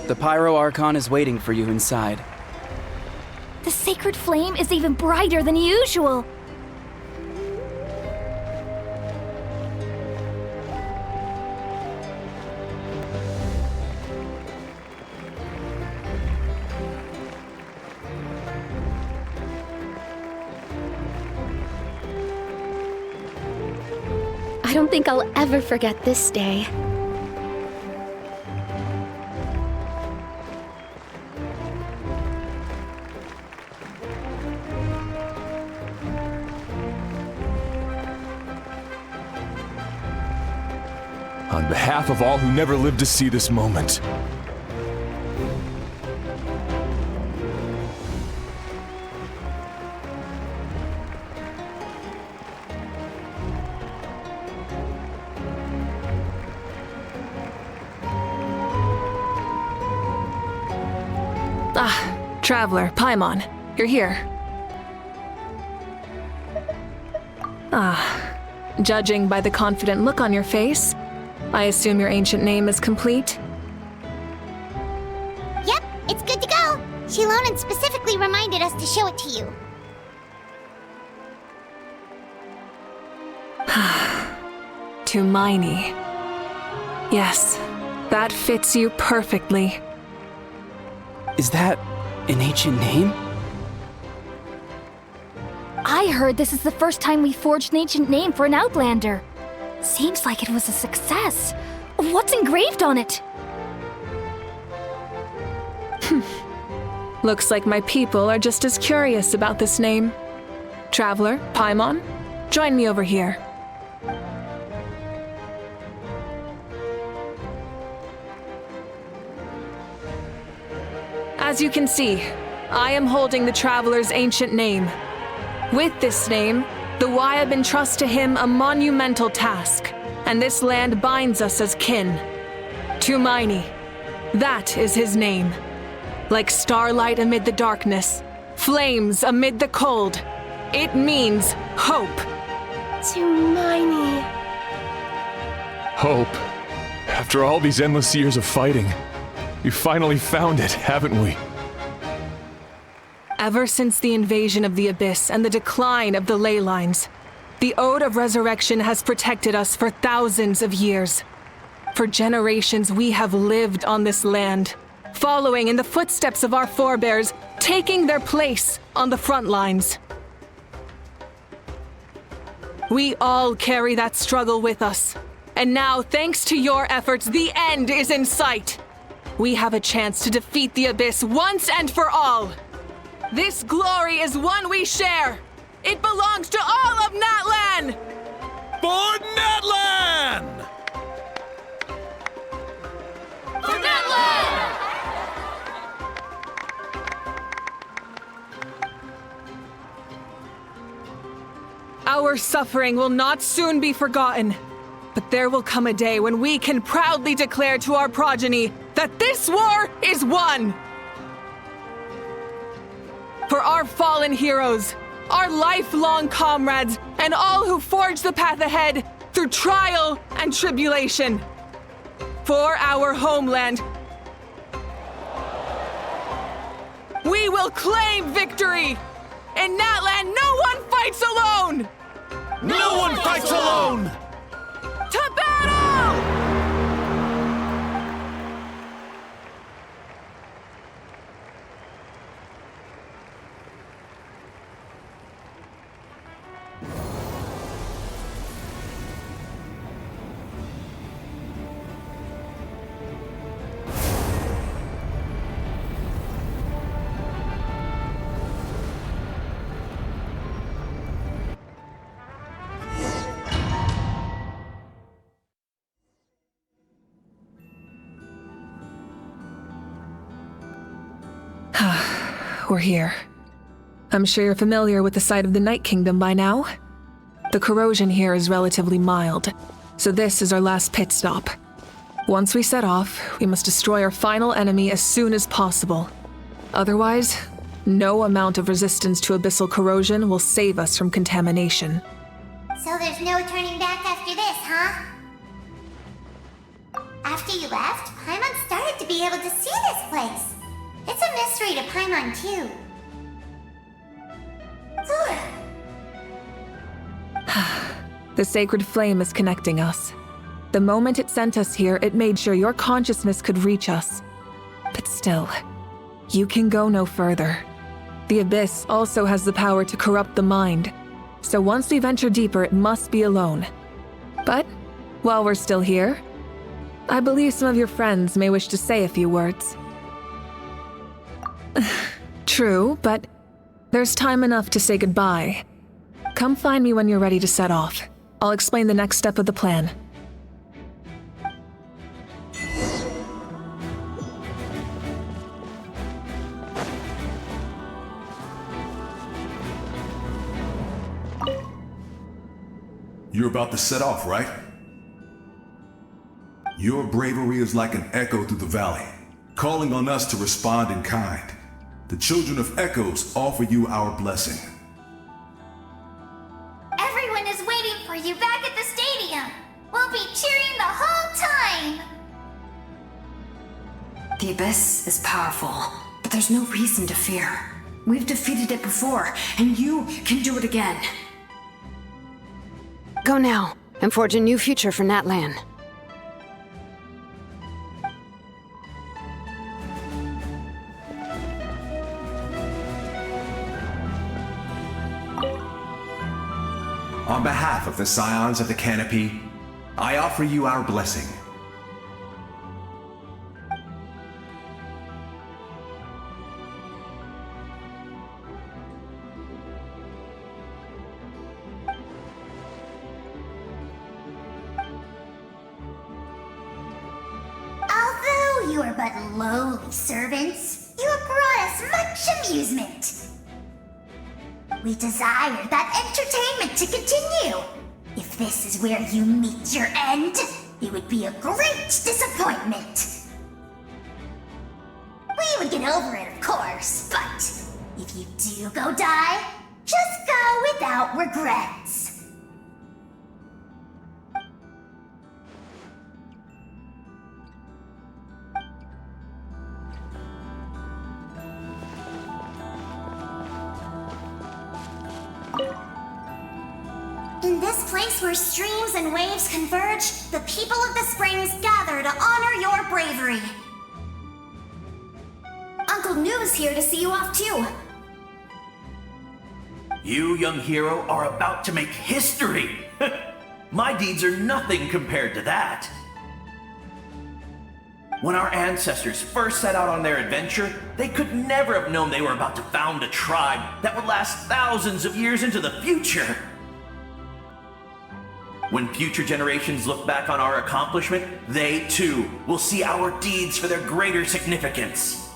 The Pyro Archon is waiting for you inside. The sacred flame is even brighter than usual. I don't think I'll ever forget this day. On behalf of all who never lived to see this moment. Traveler, Paimon, you're here. Judging by the confident look on your face, I assume your ancient name is complete? Yep, it's good to go. Shilonen specifically reminded us to show it to you. Tumaini. Yes, that fits you perfectly. Is that an ancient name? I heard this is the first time we forged an ancient name for an Outlander. Seems like it was a success. What's engraved on it? Looks like my people are just as curious about this name. Traveler, Paimon, join me over here. As you can see, I am holding the Traveler's ancient name. With this name, the Wyab entrust to him a monumental task, and this land binds us as kin. Tumaini, that is his name. Like starlight amid the darkness, flames amid the cold, it means hope. Tumaini. Hope. After all these endless years of fighting, we finally found it, haven't we? Ever since the invasion of the Abyss and the decline of the ley lines, the Ode of Resurrection has protected us for thousands of years. For generations we have lived on this land, following in the footsteps of our forebears, taking their place on the front lines. We all carry that struggle with us, and now, thanks to your efforts, the end is in sight. We have a chance to defeat the Abyss once and for all. This glory is one we share. It belongs to all of Natlan! For Natlan! For Natlan! Our suffering will not soon be forgotten, but there will come a day when we can proudly declare to our progeny that this war is won! For our fallen heroes, our lifelong comrades, and all who forge the path ahead through trial and tribulation. For our homeland, we will claim victory! In Natlan, no one fights alone! No one fights alone! To battle! We're here. I'm sure you're familiar with the site of the Night Kingdom by now. The corrosion here is relatively mild, so this is our last pit stop. Once we set off, we must destroy our final enemy as soon as possible. Otherwise, no amount of resistance to abyssal corrosion will save us from contamination. So there's no turning back after this, huh? After you left, Paimon started to be able to see this place. It's a mystery to Paimon, too. The sacred flame is connecting us. The moment it sent us here, it made sure your consciousness could reach us. But still, you can go no further. The Abyss also has the power to corrupt the mind, so once we venture deeper, it must be alone. But, while we're still here, I believe some of your friends may wish to say a few words. True, but there's time enough to say goodbye. Come find me when you're ready to set off. I'll explain the next step of the plan. You're about to set off, right? Your bravery is like an echo through the valley, calling on us to respond in kind. The children of Echoes offer you our blessing. Everyone is waiting for you back at the stadium. We'll be cheering the whole time. The Abyss is powerful, but there's no reason to fear. We've defeated it before, and you can do it again. Go now, and forge a new future for Natlan. On behalf of the Scions of the Canopy, I offer you our blessing. Although you are but lowly servants, you have brought us much amusement. We desire that entertainment to continue. If this is where you meet your end, it would be a great disappointment. We would get over it, of course, but if you do go die, just go without regrets. In this place where streams and waves converge, the people of the springs gather to honor your bravery. Uncle Noo's here to see you off too. You, young hero, are about to make history. My deeds are nothing compared to that. When our ancestors first set out on their adventure, they could never have known they were about to found a tribe that would last thousands of years into the future. When future generations look back on our accomplishment, they too will see our deeds for their greater significance.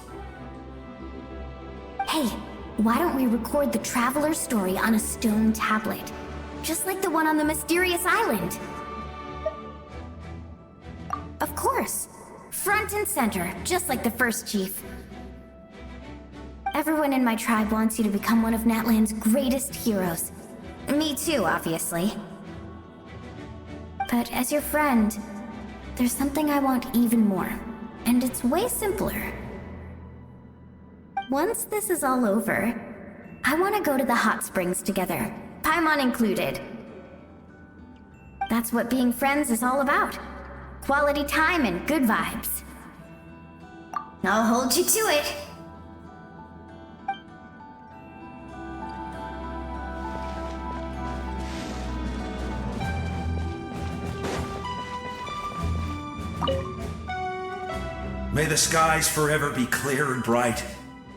Hey, why don't we record the traveler's story on a stone tablet? Just like the one on the mysterious island. Of course. Front and center, just like the first chief. Everyone in my tribe wants you to become one of Natlan's greatest heroes. Me too, obviously. But as your friend, there's something I want even more. And it's way simpler. Once this is all over, I want to go to the hot springs together, Paimon included. That's what being friends is all about. Quality time and good vibes. I'll hold you to it. May the skies forever be clear and bright,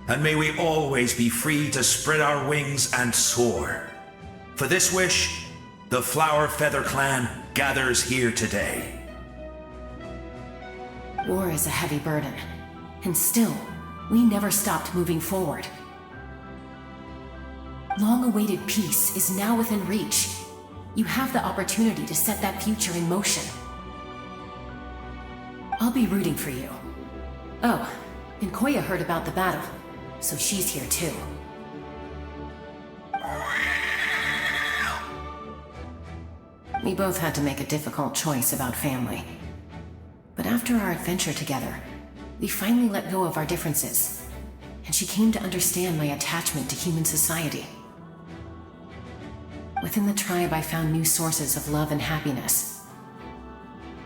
and may we always be free to spread our wings and soar. For this wish, the Flower Feather Clan gathers here today. War is a heavy burden, and still, we never stopped moving forward. Long-awaited peace is now within reach. You have the opportunity to set that future in motion. I'll be rooting for you. Oh, and Koya heard about the battle, so she's here too. We both had to make a difficult choice about family. But after our adventure together, we finally let go of our differences, and she came to understand my attachment to human society. Within the tribe, I found new sources of love and happiness.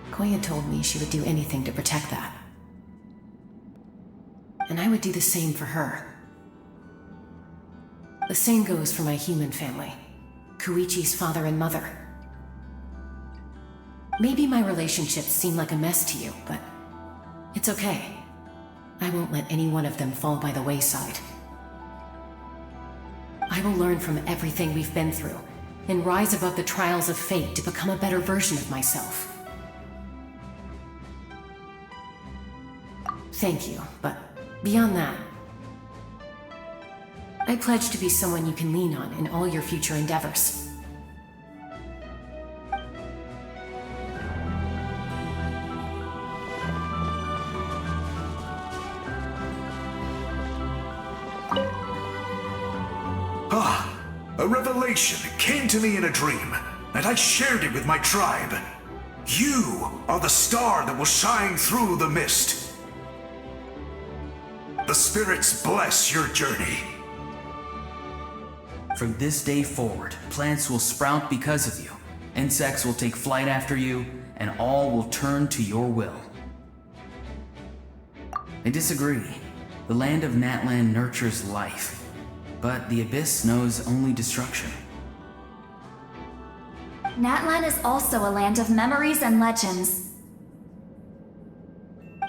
Koya told me she would do anything to protect that. And I would do the same for her. The same goes for my human family, Koichi's father and mother. Maybe my relationships seem like a mess to you, but it's okay. I won't let any one of them fall by the wayside. I will learn from everything we've been through and rise above the trials of fate to become a better version of myself. Thank you, but beyond that, I pledge to be someone you can lean on in all your future endeavors. A revelation came to me in a dream, and I shared it with my tribe. You are the star that will shine through the mist. The spirits bless your journey. From this day forward, plants will sprout because of you, insects will take flight after you, and all will turn to your will. I disagree. The land of Natlan nurtures life, but the Abyss knows only destruction. Natlan is also a land of memories and legends.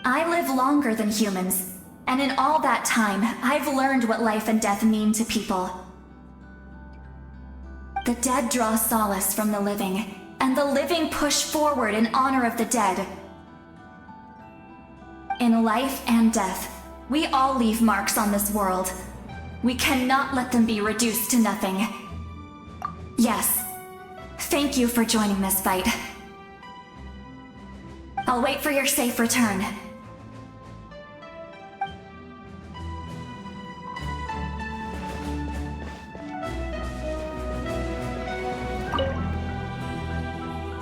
I live longer than humans, and in all that time, I've learned what life and death mean to people. The dead draw solace from the living, and the living push forward in honor of the dead. In life and death, we all leave marks on this world. We cannot let them be reduced to nothing. Yes. Thank you for joining this fight. I'll wait for your safe return.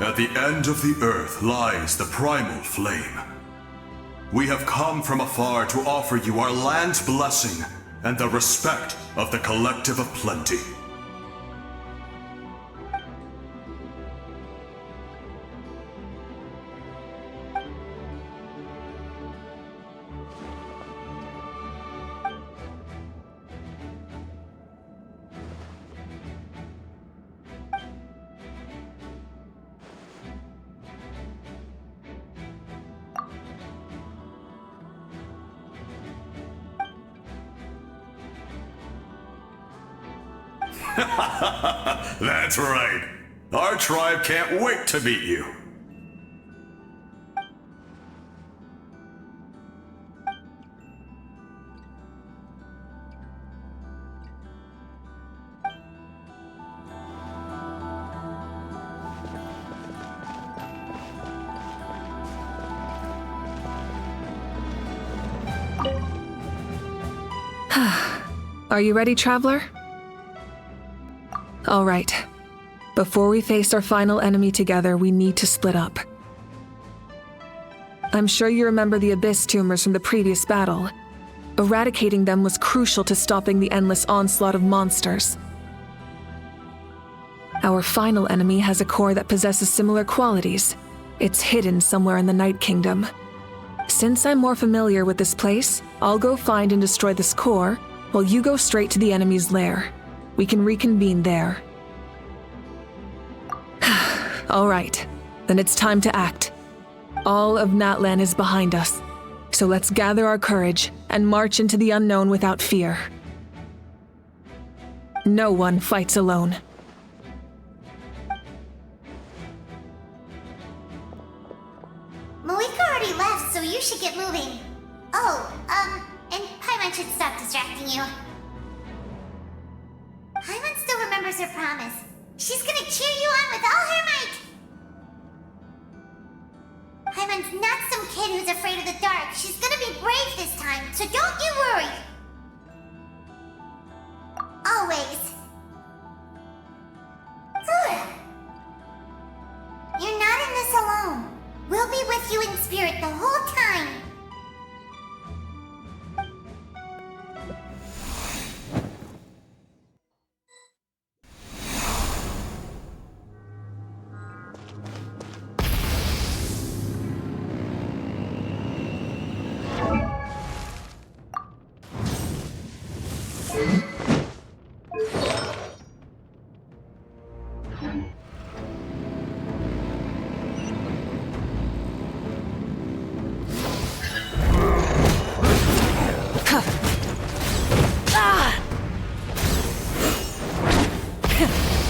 At the end of the earth lies the primal flame. We have come from afar to offer you our land's blessing and the respect of the Collective of Plenty. That's right. Our tribe can't wait to meet you. Are you ready, traveler? All right. Before we face our final enemy together, we need to split up. I'm sure you remember the Abyss tumors from the previous battle. Eradicating them was crucial to stopping the endless onslaught of monsters. Our final enemy has a core that possesses similar qualities. It's hidden somewhere in the Night Kingdom. Since I'm more familiar with this place, I'll go find and destroy this core, while you go straight to the enemy's lair. We can reconvene there. All right, then it's time to act. All of Natlan is behind us, so let's gather our courage and march into the unknown without fear. No one fights alone. Malika already left, so you should get moving. Oh, and Paimon should stop distracting you. Paimon still remembers her promise. She's gonna cheer you on with all her might. Paimon's not some kid who's afraid of the dark. She's gonna be brave this time, so don't you worry. Always. You're not in this alone. We'll be with you in spirit. spirit the whole time.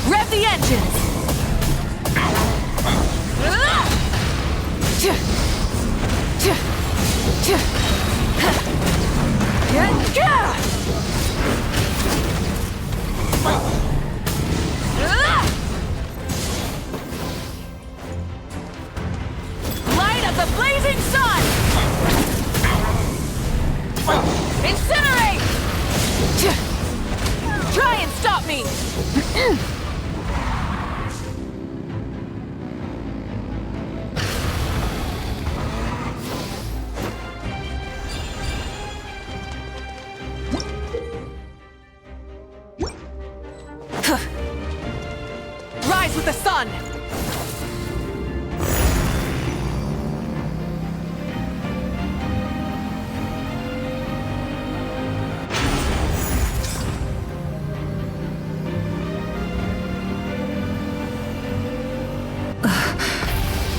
Rev the engines! Light of the blazing sun! Incinerate! Try and stop me! Rise with the sun!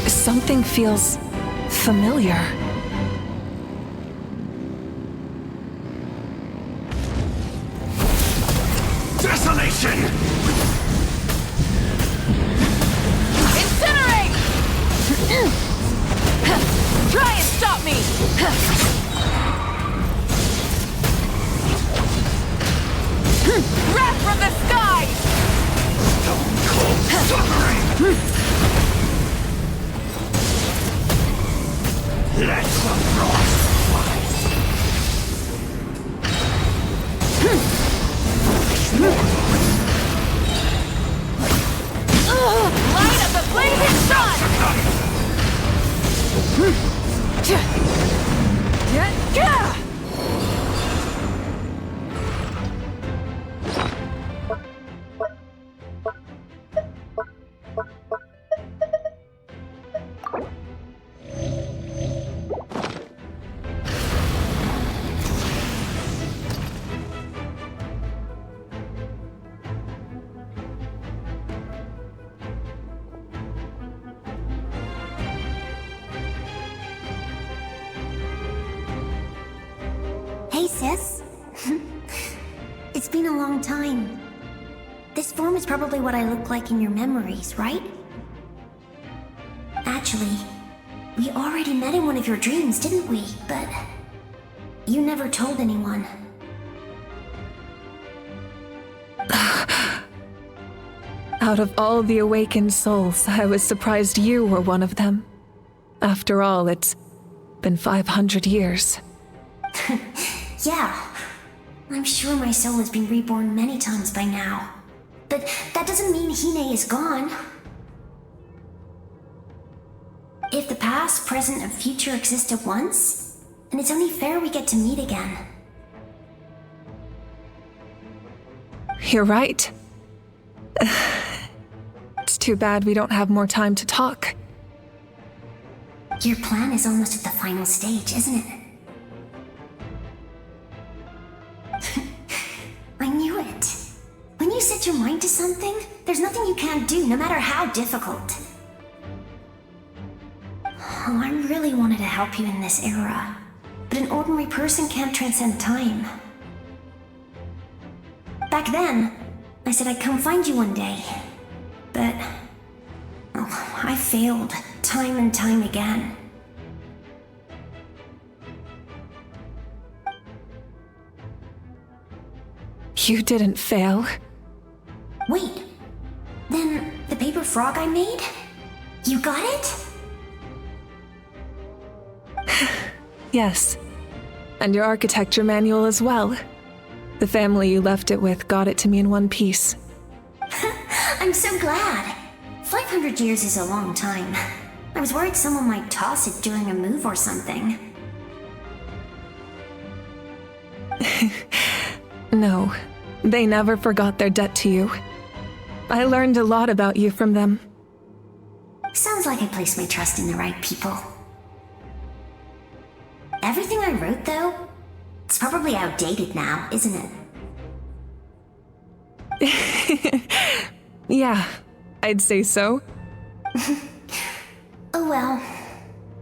Something feels familiar. Desolation! Incinerate! Try and stop me! Wrath from the sky! Stone cold suffering! Let the frost fly! Light of the blazing sun! Hey, sis. It's been a long time. This form is probably what I look like in your memories, right? Actually, we already met in one of your dreams, didn't we? But you never told anyone. Out of all the awakened souls, I was surprised you were one of them. After all, it's been 500 years. Yeah. I'm sure my soul has been reborn many times by now. But that doesn't mean Hine is gone. If the past, present, and future exist at once, then it's only fair we get to meet again. You're right. It's too bad we don't have more time to talk. Your plan is almost at the final stage, isn't it? I knew it. When you set your mind to something, there's nothing you can't do, no matter how difficult. Oh, I really wanted to help you in this era, but an ordinary person can't transcend time. Back then, I said I'd come find you one day, but I failed time and time again. You didn't fail. Wait, then the paper frog I made? You got it? Yes. And your architecture manual as well. The family you left it with got it to me in one piece. I'm so glad. 500 years is a long time. I was worried someone might toss it during a move or something. No, they never forgot their debt to you. I learned a lot about you from them. Sounds like I placed my trust in the right people. Everything I wrote, though, it's probably outdated now, isn't it? Yeah, I'd say so. Oh well.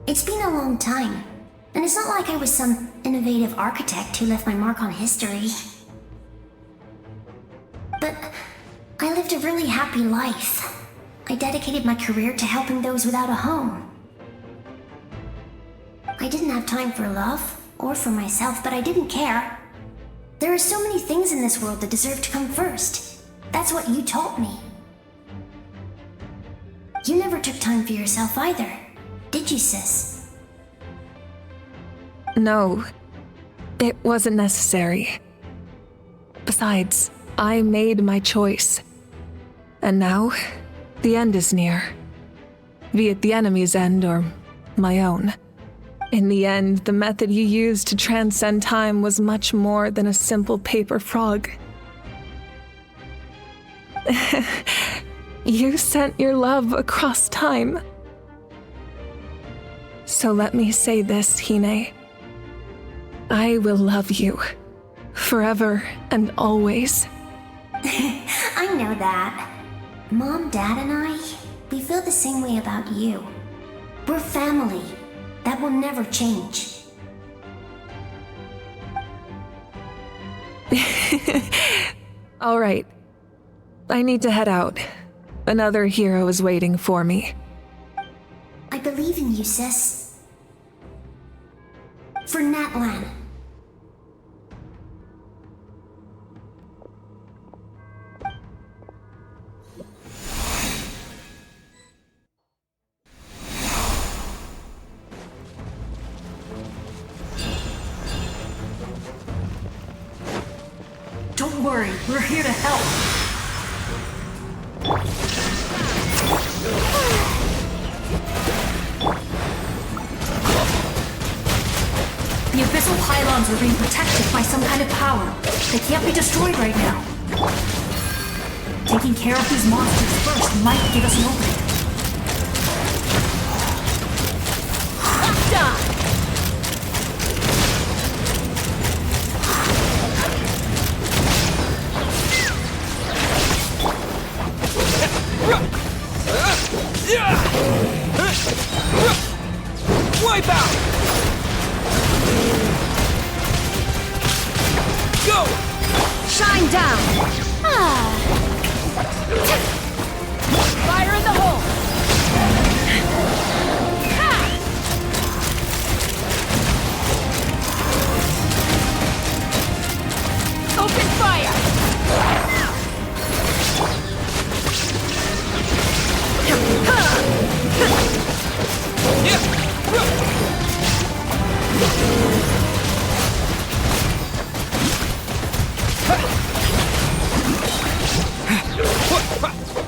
It's been a long time, and it's not like I was some innovative architect who left my mark on history. But I lived a really happy life. I dedicated my career to helping those without a home. I didn't have time for love, or for myself, but I didn't care. There are so many things in this world that deserve to come first. That's what you taught me. You never took time for yourself either, did you, sis? No, it wasn't necessary. Besides, I made my choice. And now, the end is near. Be it the enemy's end or my own. In the end, the method you used to transcend time was much more than a simple paper frog. You sent your love across time. So let me say this, Hine. I will love you. Forever and always. I know that. Mom, Dad, and I, we feel the same way about you. We're family. That will never change. All right. I need to head out. Another hero is waiting for me. I believe in you, sis. For Natlan. Don't worry, we're here to help. The abyssal pylons are being protected by some kind of power. They can't be destroyed right now. Taking care of these monsters first might give us an opening. Wipe out! Go! Shine down! Fire in the hole! Open fire!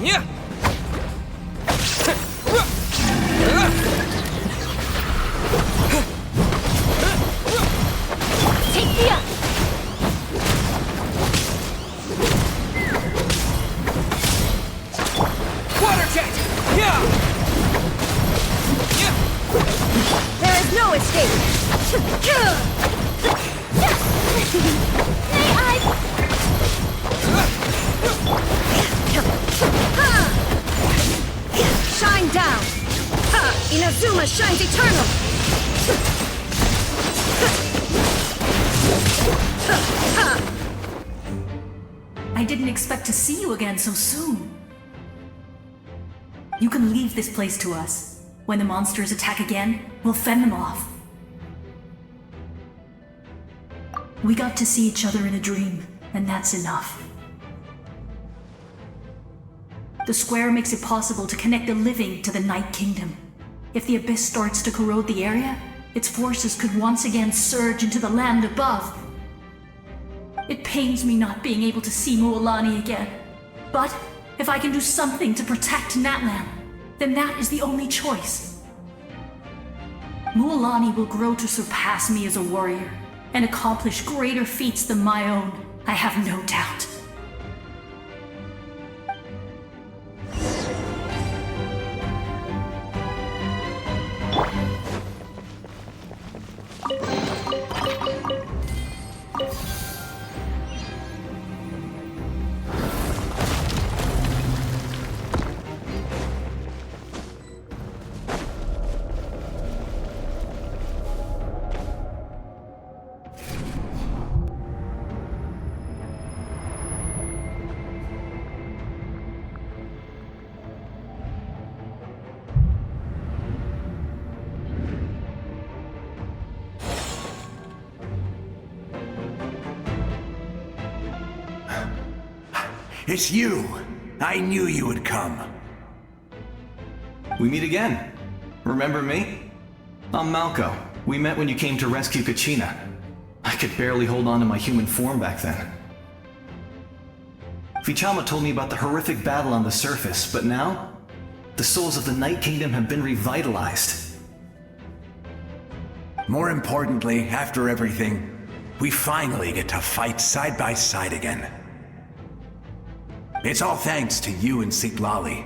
Yeah. Take me up! Water jet! Yeah! There is no escape! May I... Shine down! Inazuma shines eternal! I didn't expect to see you again so soon. You can leave this place to us. When the monsters attack again, we'll fend them off. We got to see each other in a dream, and that's enough. The square makes it possible to connect the living to the Night Kingdom. If the abyss starts to corrode the area, its forces could once again surge into the land above. It pains me not being able to see Mualani again. But if I can do something to protect Natlan, then that is the only choice. Mualani will grow to surpass me as a warrior and accomplish greater feats than my own. I have no doubt. It's you! I knew you would come. We meet again. Remember me? I'm Malco. We met when you came to rescue Kachina. I could barely hold on to my human form back then. Vichama told me about the horrific battle on the surface, but now, the souls of the Night Kingdom have been revitalized. More importantly, after everything, we finally get to fight side by side again. It's all thanks to you and Sitlali.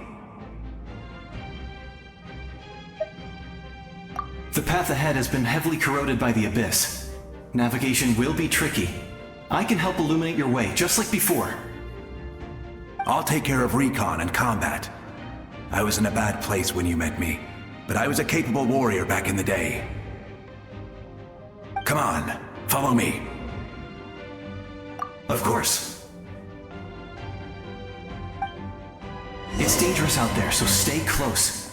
The path ahead has been heavily corroded by the Abyss. Navigation will be tricky. I can help illuminate your way, just like before. I'll take care of recon and combat. I was in a bad place when you met me, but I was a capable warrior back in the day. Come on, follow me. Of course. It's dangerous out there, so stay close.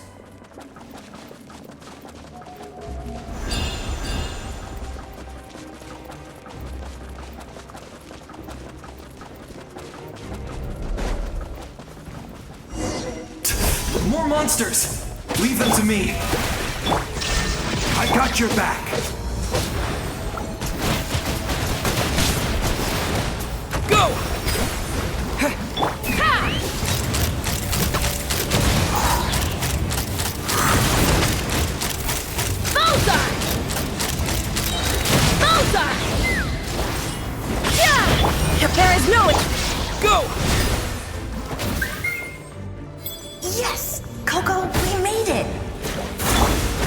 More monsters! Leave them to me! I got your back! Go! There is no... Go! Yes! Coco, we made it!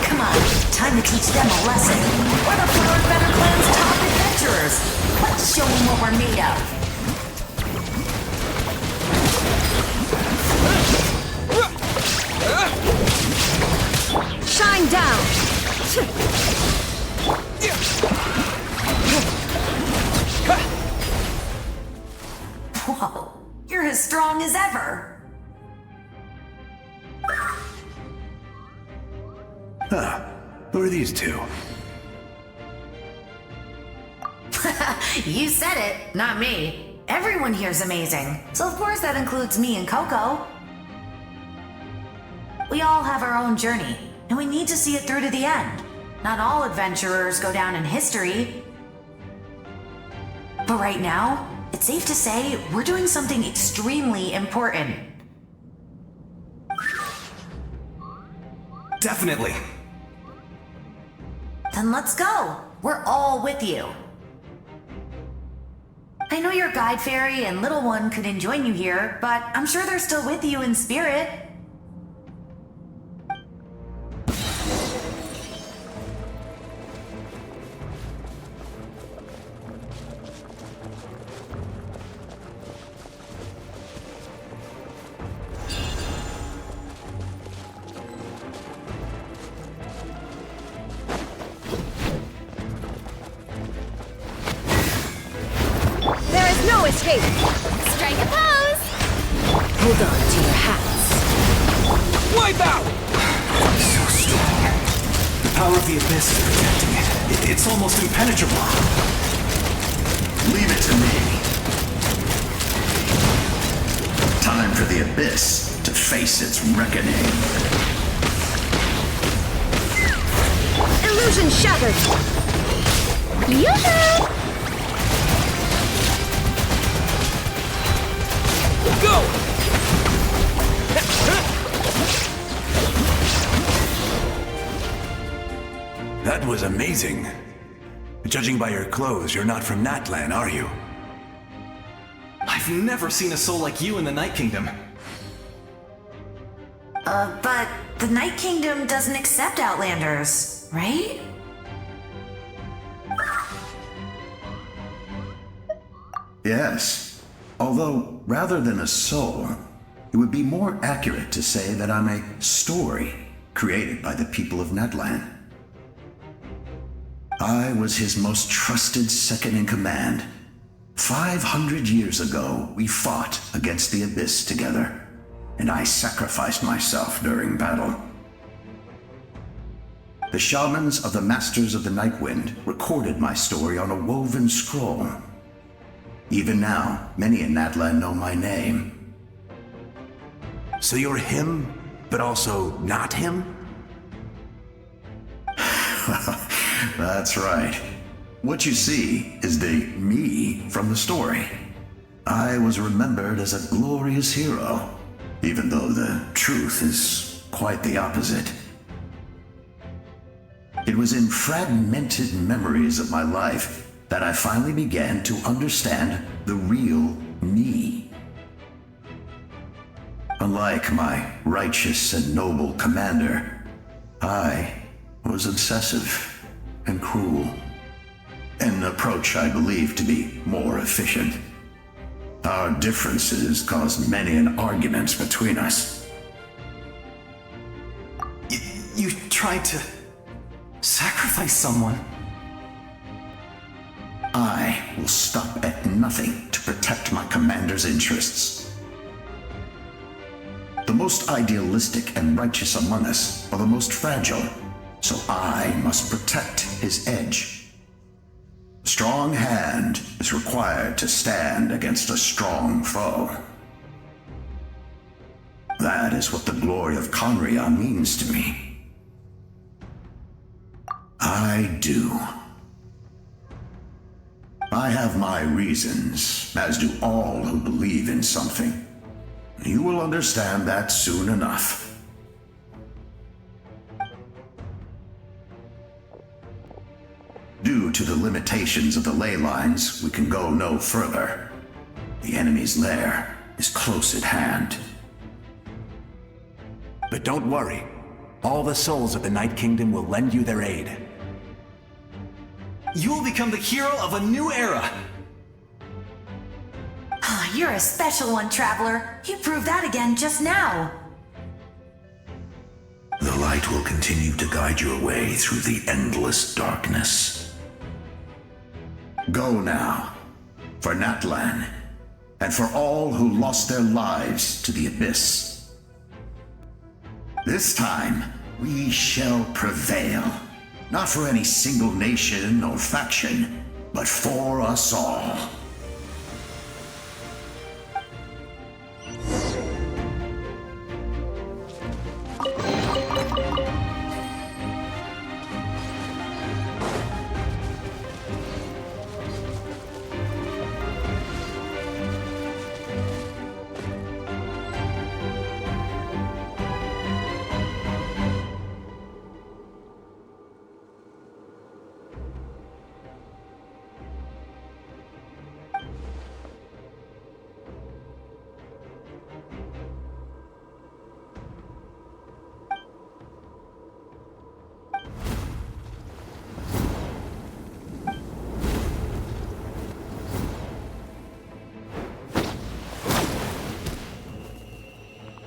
Come on, time to teach them a lesson. We're the Flower Feather Clan's top adventurers. Let's show them what we're made of. Shine down! Whoa, you're as strong as ever. Huh, who are these two? You said it, not me. Everyone here's amazing, so of course that includes me and Coco. We all have our own journey, and we need to see it through to the end. Not all adventurers go down in history. But right now, it's safe to say we're doing something extremely important. Definitely. Then let's go. We're all with you. I know your guide fairy and little one couldn't join you here, but I'm sure they're still with you in spirit. Escape! Strike a pose! Hold on to your hats. Wipe out! So strong. The power of the Abyss is protecting it. It's almost impenetrable. Leave it to me. Time for the Abyss to face its reckoning. Illusion shattered! Yoo-hoo! Go! was amazing. Judging by your clothes, you're not from Natlan, are you? I've never seen a soul like you in the Night Kingdom. But the Night Kingdom doesn't accept Outlanders, right? Yes. Although, rather than a soul, it would be more accurate to say that I'm a story created by the people of Natlan. I was his most trusted second-in-command. 500 years ago, we fought against the Abyss together, and I sacrificed myself during battle. The shamans of the Masters of the Night Wind recorded my story on a woven scroll. Even now, many in Natlan know my name. So you're him, but also not him? That's right. What you see is the me from the story. I was remembered as a glorious hero, even though the truth is quite the opposite. It was in fragmented memories of my life that I finally began to understand the real me. Unlike my righteous and noble commander, I was obsessive and cruel, an approach I believe to be more efficient. Our differences caused many an arguments between us. You tried to sacrifice someone. I will stop at nothing to protect my commander's interests. The most idealistic and righteous among us are the most fragile, so I must protect his edge. A strong hand is required to stand against a strong foe. That is what the glory of Conria means to me. I do. I have my reasons, as do all who believe in something. You will understand that soon enough. Due to the limitations of the ley lines, we can go no further. The enemy's lair is close at hand. But don't worry. All the souls of the Night Kingdom will lend you their aid. You will become the hero of a new era! You're a special one, Traveler. You proved that again just now. The light will continue to guide your way through the endless darkness. Go now, for Natlan, and for all who lost their lives to the Abyss. This time, we shall prevail, not for any single nation or faction, but for us all.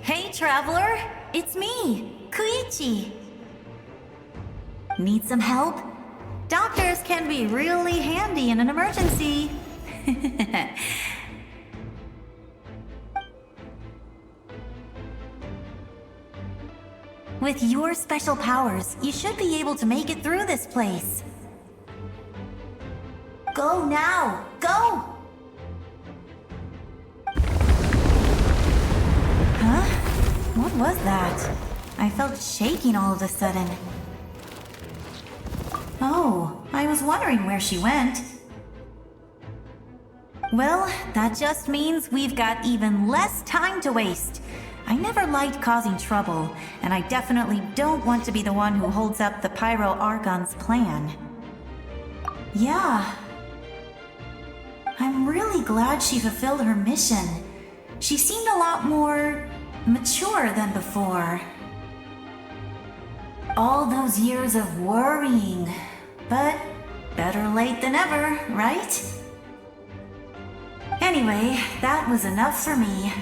Hey, Traveler! It's me, Koichi. Need some help? Doctors can be really handy in an emergency. With your special powers, you should be able to make it through this place. Go now! Go! Huh? What was that? I felt shaking all of a sudden. Oh, I was wondering where she went. Well, that just means we've got even less time to waste. I never liked causing trouble, and I definitely don't want to be the one who holds up the Pyro Archon's plan. Yeah. I'm really glad she fulfilled her mission. She seemed a lot more mature than before. All those years of worrying, but better late than ever, right? Anyway, that was enough for me.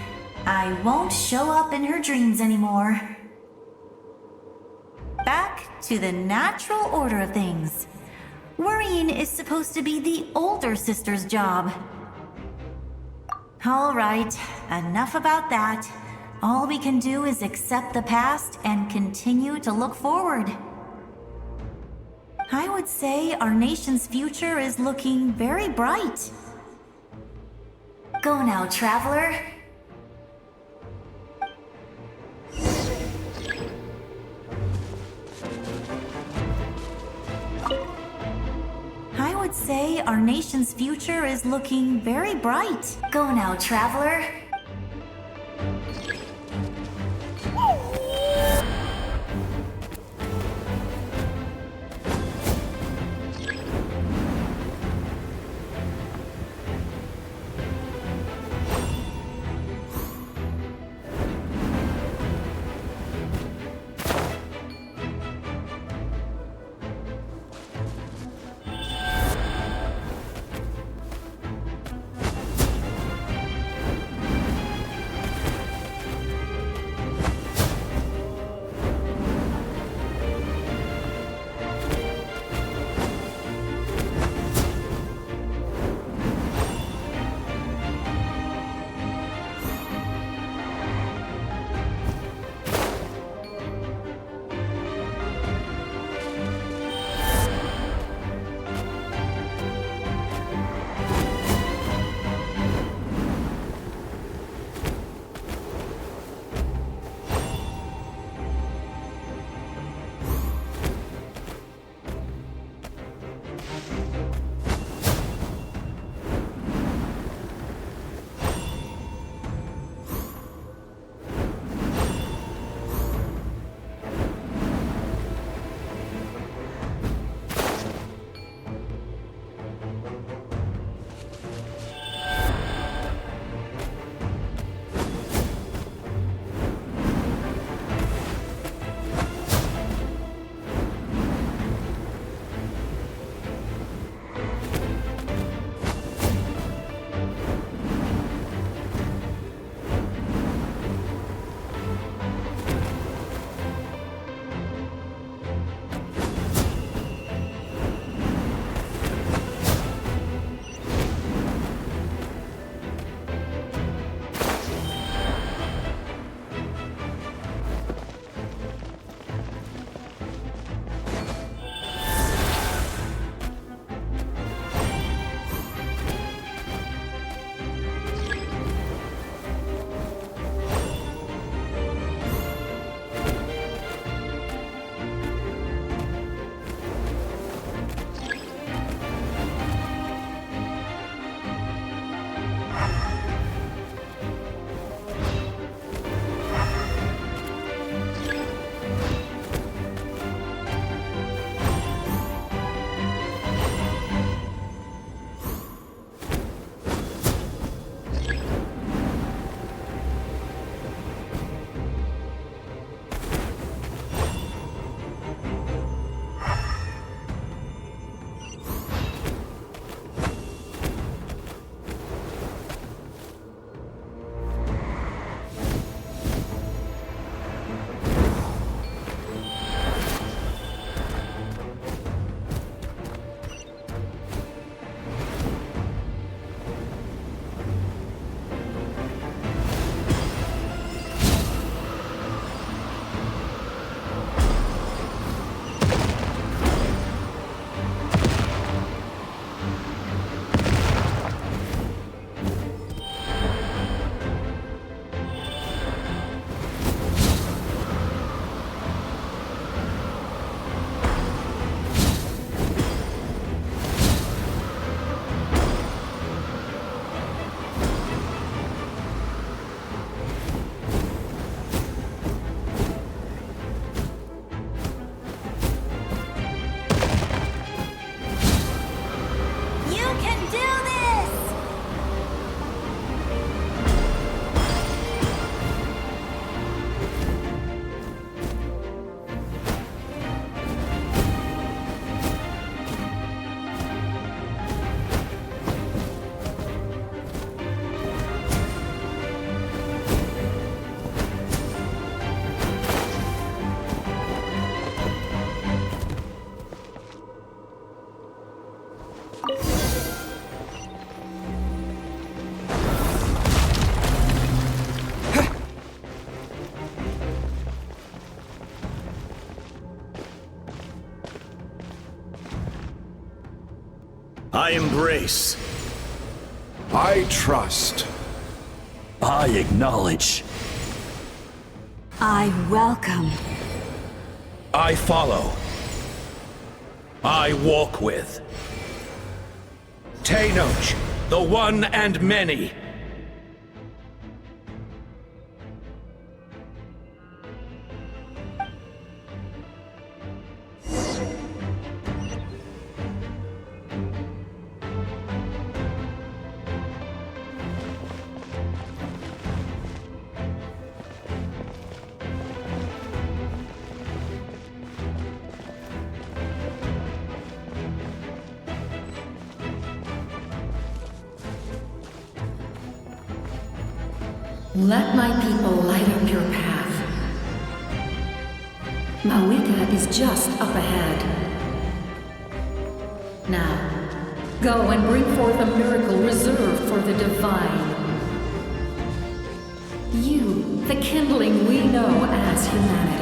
I won't show up in her dreams anymore. Back to the natural order of things. Worrying is supposed to be the older sister's job. All right, enough about that. All we can do is accept the past and continue to look forward. I would say our nation's future is looking very bright. Go now, traveler. I would say our nation's future is looking very bright. Go now, traveler. I embrace. I trust. I acknowledge. I welcome. I follow. I walk with. Tenoch, the one and many. Let my people light up your path. Mawika is just up ahead. Now, go and bring forth a miracle reserved for the divine. You, the kindling we know as humanity.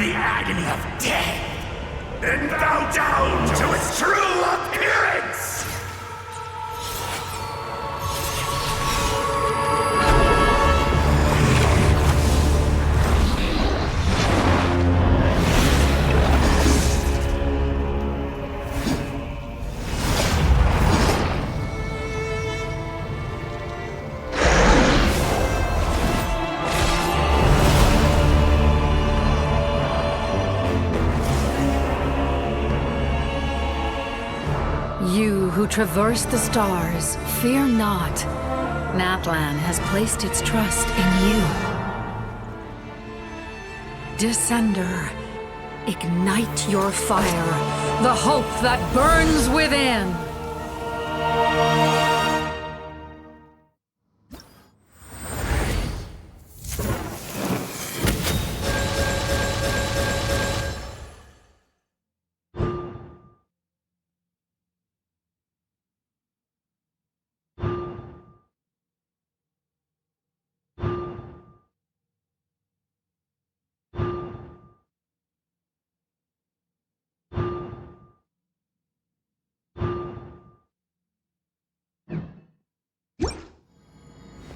the agony of death, then bow down to its true appearance! You who traverse the stars, fear not. Natlan has placed its trust in you. Descender, ignite your fire, the hope that burns within!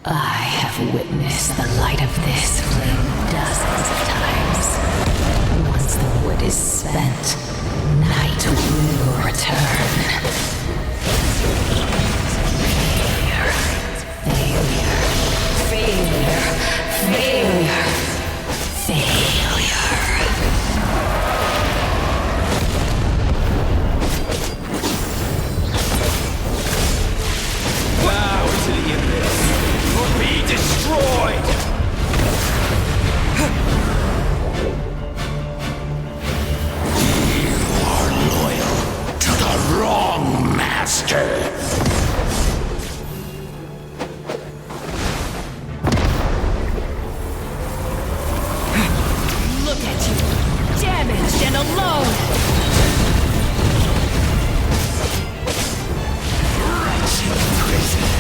I have witnessed the light of this flame dozens of times. Once the wood is spent, night will return. Failure. Failure. Failure. Failure. Bow to the abyss. Be destroyed! You are loyal to the wrong master! Look at you, damaged and alone! Wretched prisoner!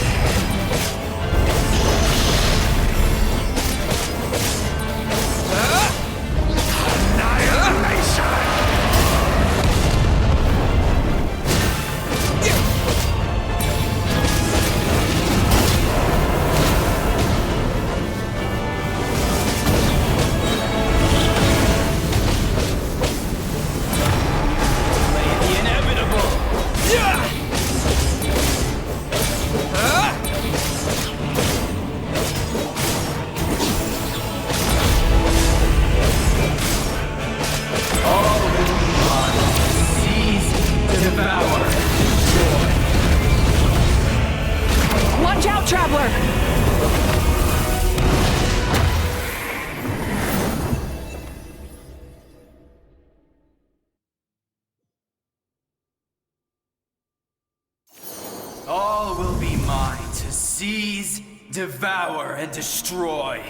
Watch out, Traveler! All will be mine to seize, devour, and destroy.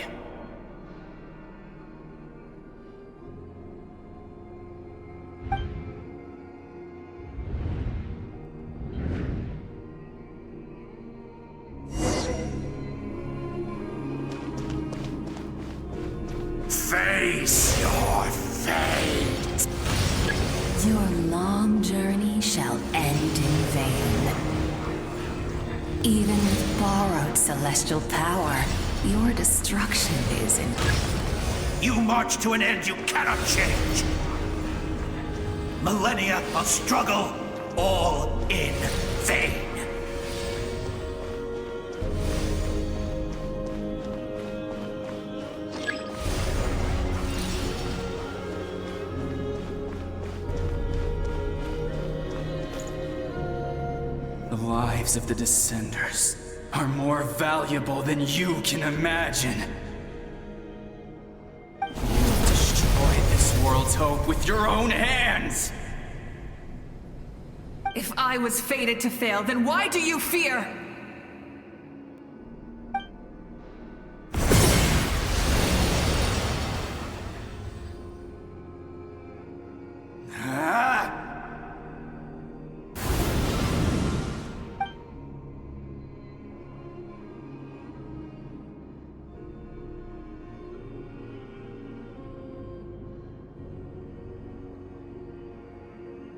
Face your fate! Your long journey shall end in vain. Even with borrowed celestial power, your destruction is in... You march to an end you cannot change! Millennia of struggle, all in vain! The lives of the Descenders are more valuable than you can imagine. You've destroyed this world's hope with your own hands! If I was fated to fail, then why do you fear?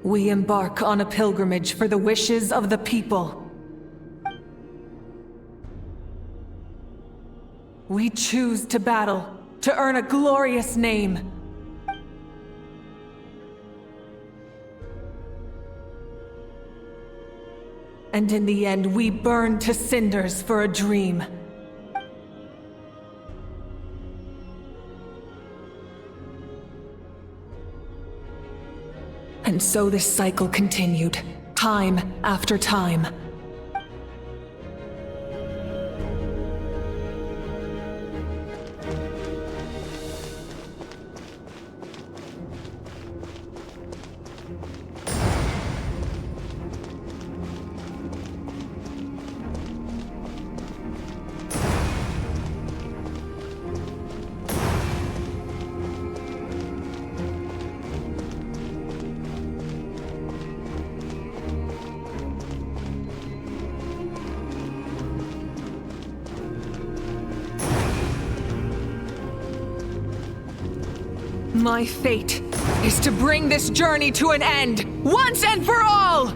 We embark on a pilgrimage for the wishes of the people. We choose to battle, to earn a glorious name. And in the end, we burn to cinders for a dream. And so this cycle continued, time after time. My fate is to bring this journey to an end, once and for all!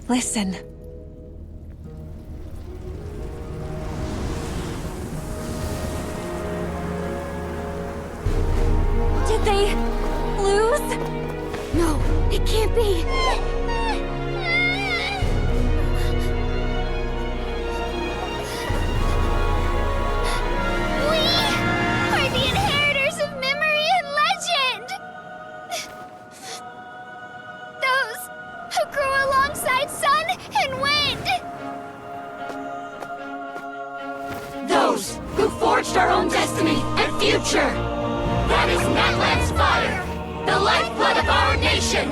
Listen. Did they lose? No, it can't be. We are the inheritors of memory and legend. Those who grew alongside sun and wind. Those who forged our own destiny and future. That is Natlan's fire, the lifeblood of our nation!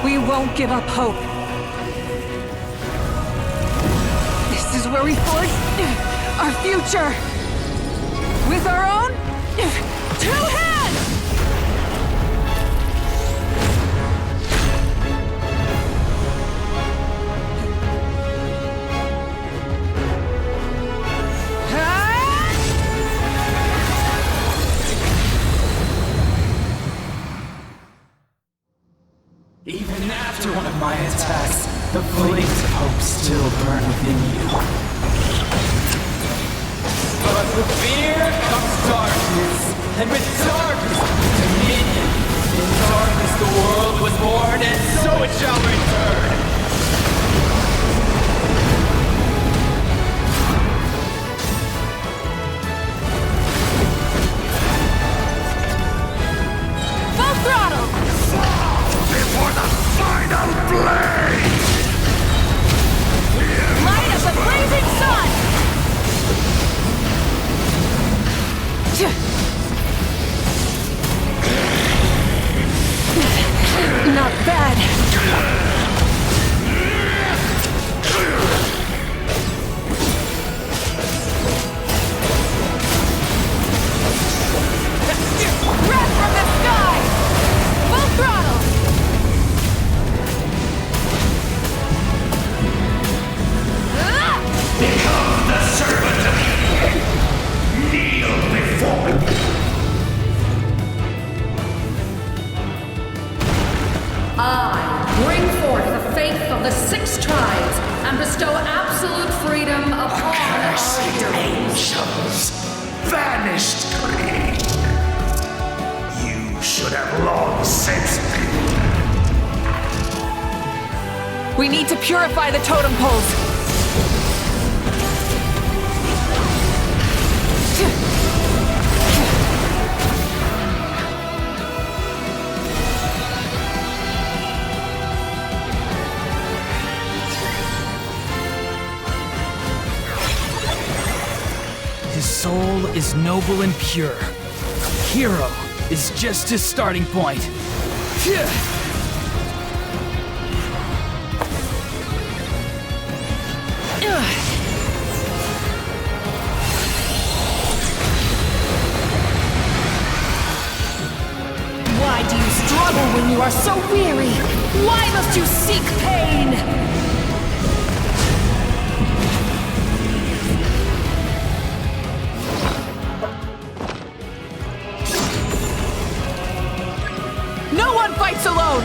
We won't give up hope. This is where we forge our future. With our own 2 hands! Even after one of my attacks, the flames of hope still burn within you. But with fear comes darkness, and with darkness dominion. In darkness the world was born, and so it shall return. Full throttle! Before the final blade! Light of the blazing sun! Not bad. Breath from the sky! Full throttle! Become the servant of kneel before me. I bring forth the faith of the 6 tribes and bestow absolute freedom upon our heroes. Angels, vanished clean. You should have long since been. We need to purify the totem poles. His soul is noble and pure. Hero is just his starting point. Why do you struggle when you are so weary? Why must you seek pain? No one fights alone!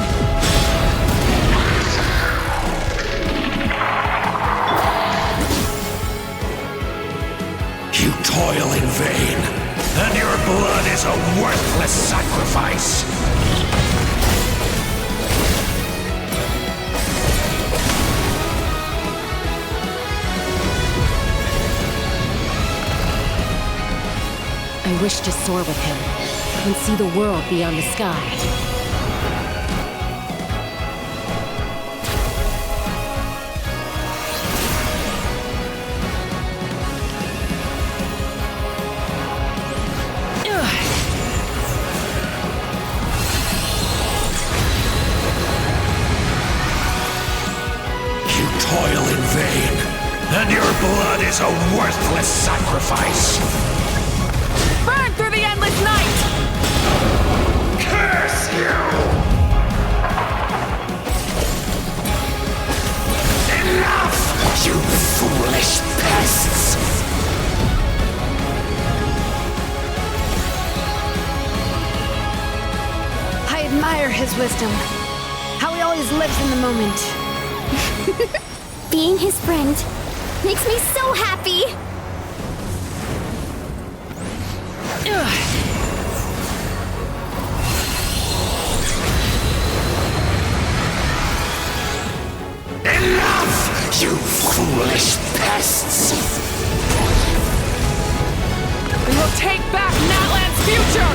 You toil in vain, and your blood is a worthless sacrifice. I wish to soar with him and see the world beyond the sky. Toil in vain, and your blood is a worthless sacrifice. Burn through the endless night! Curse you! Enough, you foolish pests! I admire his wisdom. How he always lives in the moment. Being his friend makes me so happy! Enough, you foolish pests! We will take back Natlan's future!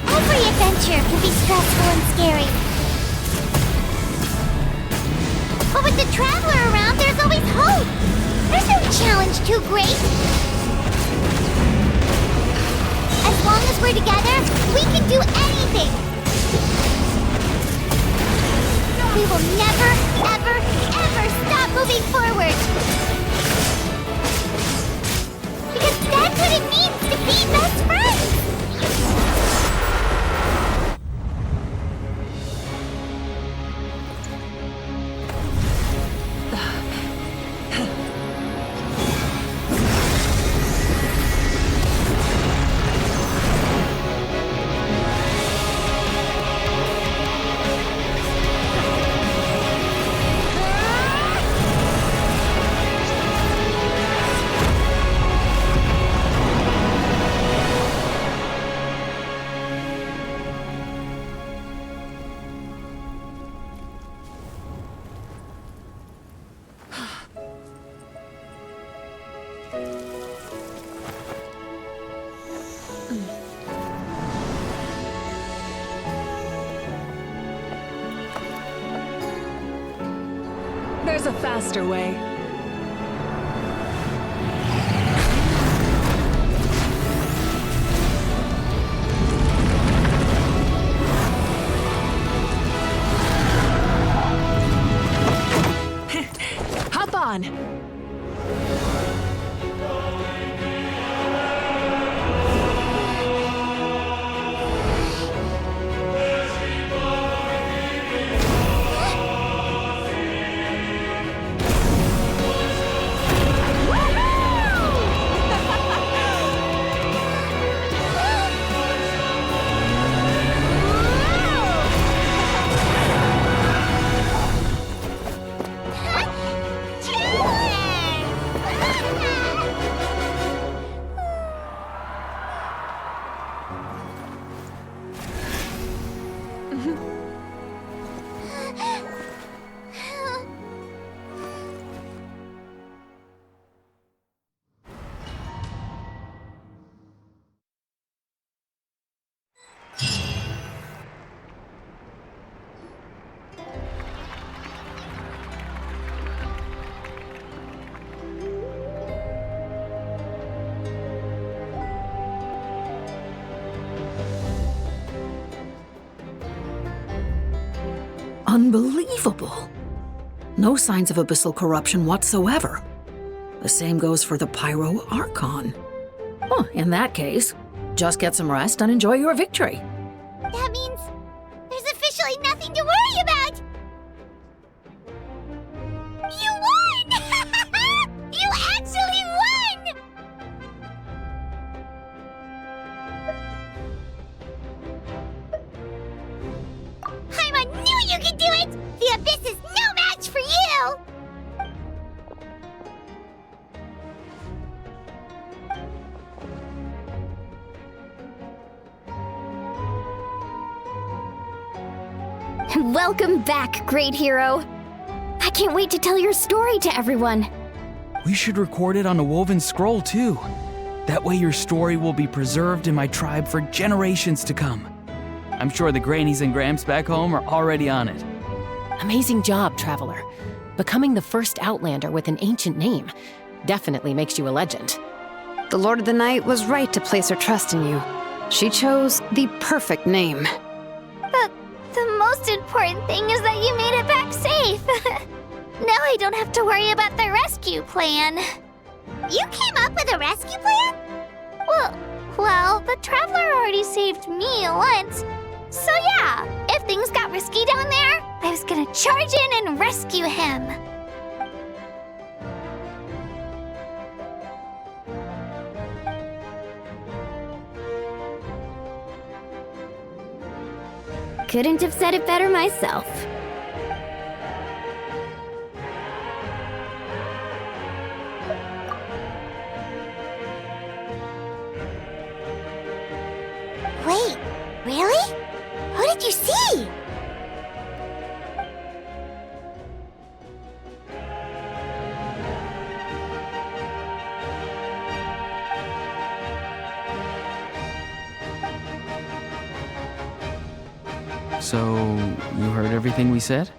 Every adventure can be stressful and scary. But with the Traveler around, there's always hope! There's no challenge too great! As long as we're together, we can do anything! We will never, ever, ever stop moving forward! Because that's what it means to be best friends! There's a faster way. Hop on! Unbelievable. No signs of abyssal corruption whatsoever. The same goes for the Pyro Archon. Well, in that case, just get some rest and enjoy your victory. That means there's officially nothing to worry about! You won! You actually won! I knew you could do it! The Abyss is no match for you! Welcome back, great hero. I can't wait to tell your story to everyone. We should record it on a woven scroll, too. That way your story will be preserved in my tribe for generations to come. I'm sure the grannies and gramps back home are already on it. Amazing job, Traveler. Becoming the first Outlander with an ancient name definitely makes you a legend. The Lord of the Night was right to place her trust in you. She chose the perfect name. The most important thing is that you made it back safe. Now I don't have to worry about the rescue plan. You came up with a rescue plan? Well, the Traveler already saved me once. So yeah, if things got risky down there, I was gonna charge in and rescue him. Couldn't have said it better myself. Wait, really? Who did you see? So, you heard everything we said?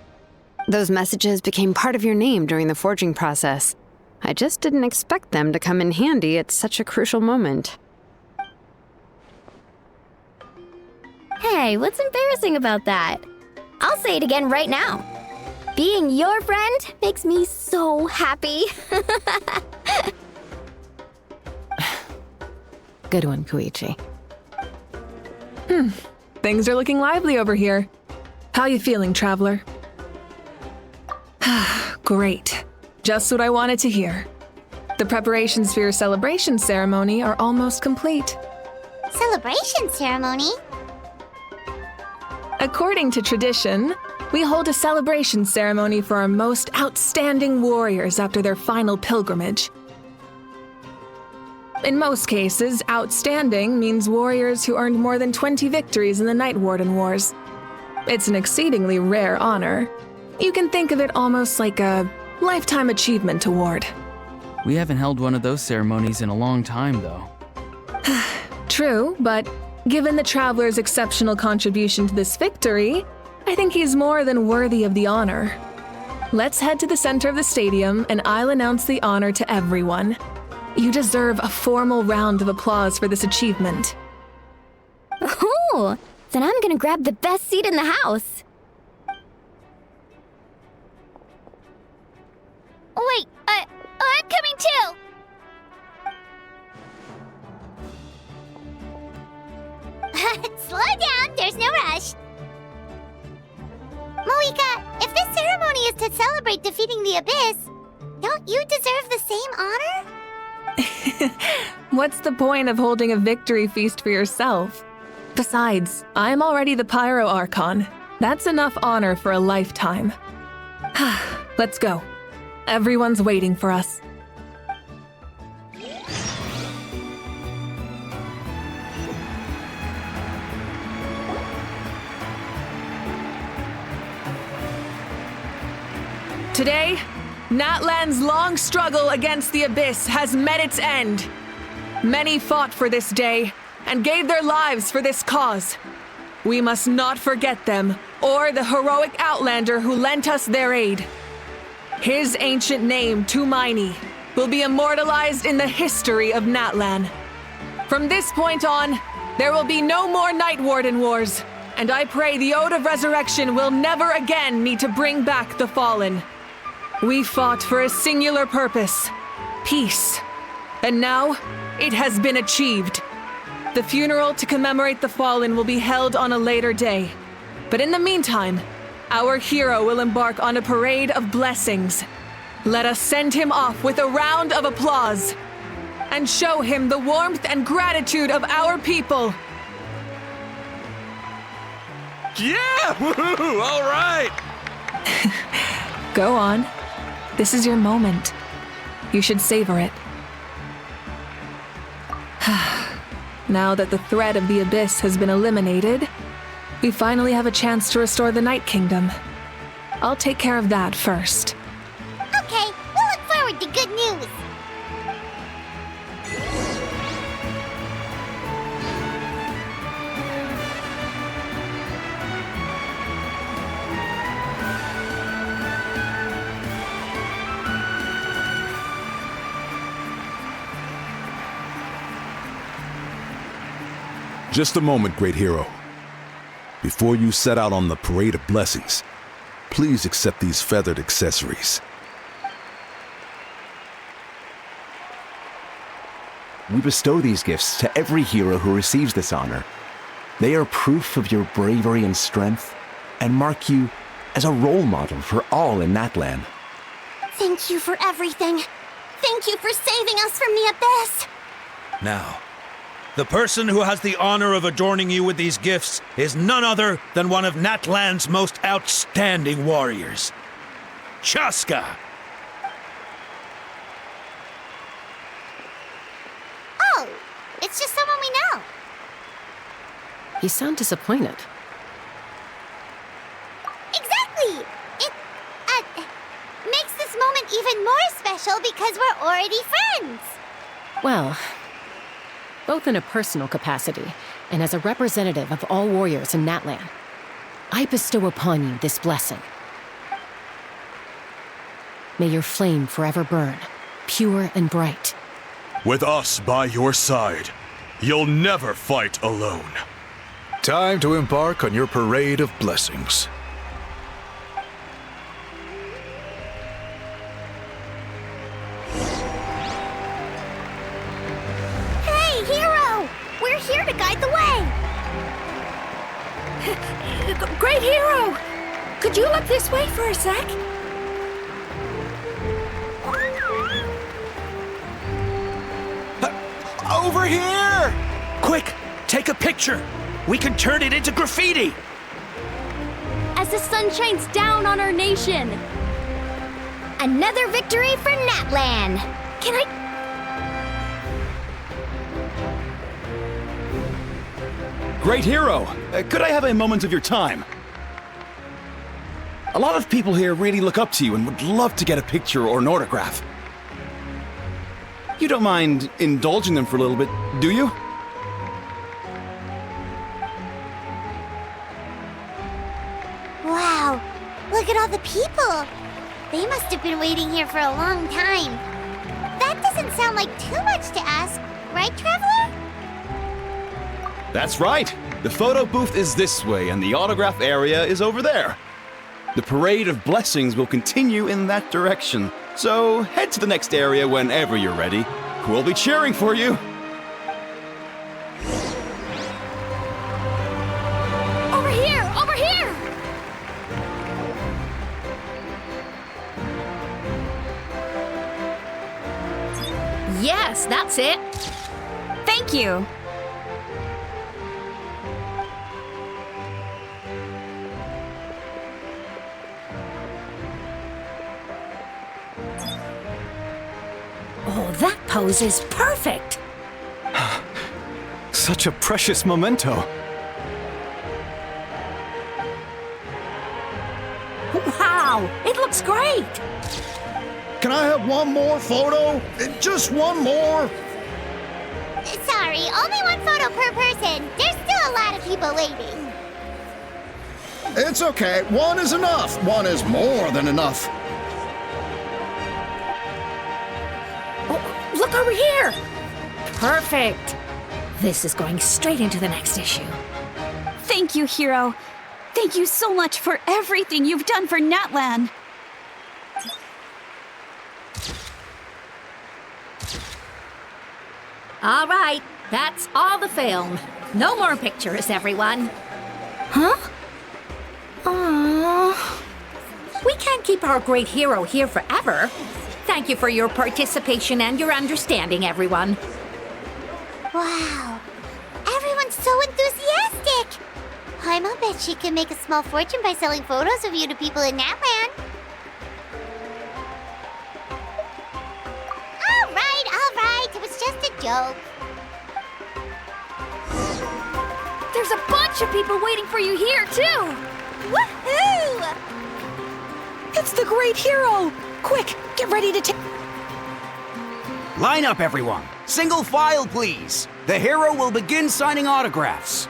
Those messages became part of your name during the forging process. I just didn't expect them to come in handy at such a crucial moment. Hey, what's embarrassing about that? I'll say it again right now. Being your friend makes me so happy. Good one, Koichi. Things are looking lively over here. How you feeling, Traveler? Great. Just what I wanted to hear. The preparations for your celebration ceremony are almost complete. Celebration ceremony? According to tradition, we hold a celebration ceremony for our most outstanding warriors after their final pilgrimage. In most cases, outstanding means warriors who earned more than 20 victories in the Night Warden Wars. It's an exceedingly rare honor. You can think of it almost like a lifetime achievement award. We haven't held one of those ceremonies in a long time, though. True, but given the Traveler's exceptional contribution to this victory, I think he's more than worthy of the honor. Let's head to the center of the stadium and I'll announce the honor to everyone. You deserve a formal round of applause for this achievement. Ooh, then I'm gonna grab the best seat in the house. Wait, I'm coming too! Slow down, there's no rush. Moika, if this ceremony is to celebrate defeating the Abyss, don't you deserve the same honor? What's the point of holding a victory feast for yourself? Besides, I'm already the Pyro Archon. That's enough honor for a lifetime. Let's go. Everyone's waiting for us. Today, Natlan's long struggle against the Abyss has met its end. Many fought for this day and gave their lives for this cause. We must not forget them or the heroic Outlander who lent us their aid. His ancient name, Tumaini, will be immortalized in the history of Natlan. From this point on, there will be no more Night Warden Wars, And I pray the Ode of Resurrection will never again need to bring back the fallen. We fought for a singular purpose, peace. And now, it has been achieved. The funeral to commemorate the fallen will be held on a later day. But in the meantime, our hero will embark on a parade of blessings. Let us send him off with a round of applause and show him the warmth and gratitude of our people. Yeah! Woohoo! All right! Go on. This is your moment. You should savor it. Now that the threat of the Abyss has been eliminated, we finally have a chance to restore the Night Kingdom. I'll take care of that first. Okay, we'll look forward to good news. Just a moment, great hero. Before you set out on the parade of blessings, please accept these feathered accessories. We bestow these gifts to every hero who receives this honor. They are proof of your bravery and strength, and mark you as a role model for all in Natlan. Thank you for everything. Thank you for saving us from the Abyss. Now, the person who has the honor of adorning you with these gifts is none other than one of Natlan's most outstanding warriors, Chaska. Oh, it's just someone we know. You sound disappointed. Exactly! It, makes this moment even more special because we're already friends. Well, both in a personal capacity and as a representative of all warriors in Natlan, I bestow upon you this blessing. May your flame forever burn, pure and bright. With us by your side, you'll never fight alone. Time to embark on your parade of blessings. Hey, hero! We're here to guide the way! Great hero! Could you look this way for a sec? Over here! Quick, take a picture. We can turn it into graffiti. As the sun shines down on our nation. Another victory for Natlan. Can I... Great hero! Could I have a moment of your time? A lot of people here really look up to you and would love to get a picture or an autograph. You don't mind indulging them for a little bit, do you? Wow, look at all the people. They must have been waiting here for a long time. That doesn't sound like too much to ask, right, Traveler? That's right. The photo booth is this way and the autograph area is over there. The parade of blessings will continue in that direction. So head to the next area whenever you're ready. We'll be cheering for you. Over here! Over here! Yes, that's it. Thank you. Oh, that pose is perfect. Such a precious memento. Wow, it looks great. Can I have one more photo? Just one more. Sorry, only one photo per person. There's still a lot of people waiting. It's okay. One is enough. One is more than enough. Oh, look over here. Perfect. This is going straight into the next issue. Thank you, Hero. Thank you so much for everything you've done for Natlan. All right, that's all the film. No more pictures, everyone. Huh? Aww. We can't keep our great hero here forever. Thank you for your participation and your understanding, everyone. Wow. Everyone's so enthusiastic. I'll bet she can make a small fortune by selling photos of you to people in Natlan. All right. It was just a joke. There's a bunch of people waiting for you here, too! Woohoo! It's the great hero! Quick, get ready to take... Line up, everyone. Single file, please. The hero will begin signing autographs.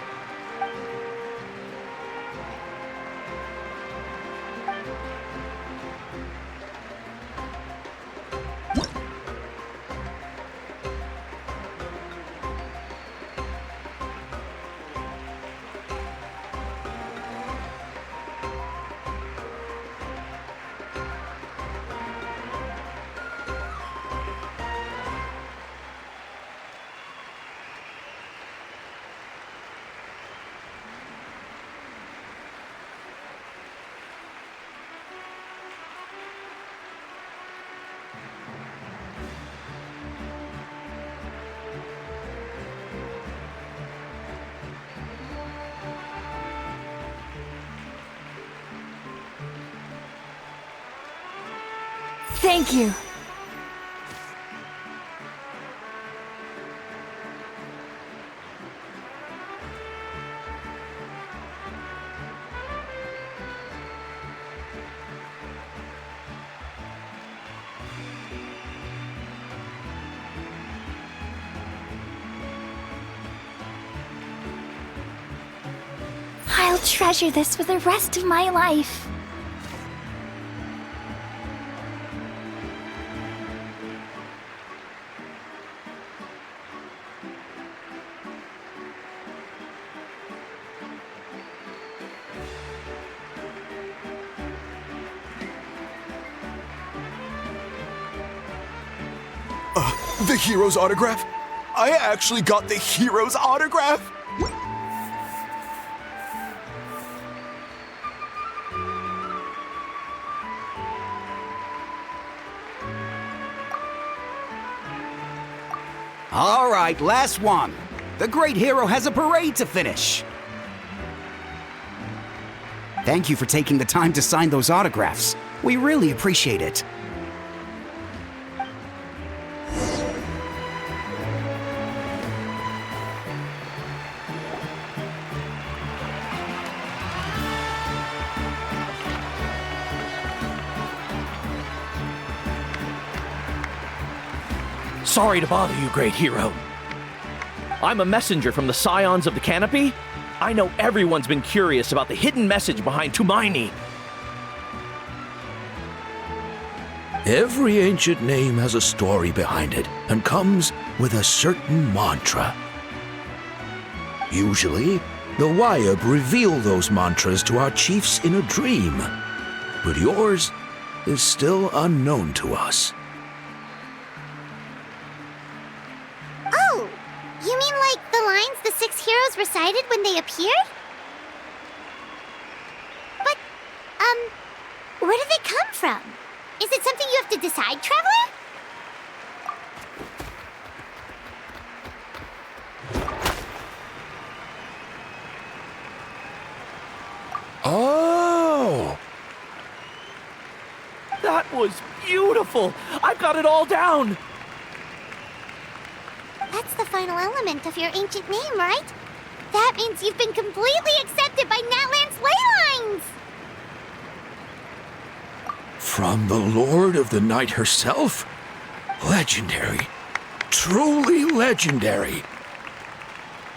Thank you. I'll treasure this for the rest of my life. The hero's autograph? I actually got the hero's autograph? All right, last one. The great hero has a parade to finish. Thank you for taking the time to sign those autographs. We really appreciate it. Sorry to bother you, great hero. I'm a messenger from the Scions of the Canopy. I know everyone's been curious about the hidden message behind Tumaini. Every ancient name has a story behind it and comes with a certain mantra. Usually, the Wayab reveal those mantras to our chiefs in a dream, but yours is still unknown to us. Oh, you mean like the lines the 6 heroes recited when they appeared? But, where do they come from? Is it something you have to decide, Traveler? Oh! That was beautiful! I've got it all down! That's the final element of your ancient name, right? That means you've been completely accepted by Natlan's ley lines! From the Lord of the Night herself? Legendary. Truly legendary.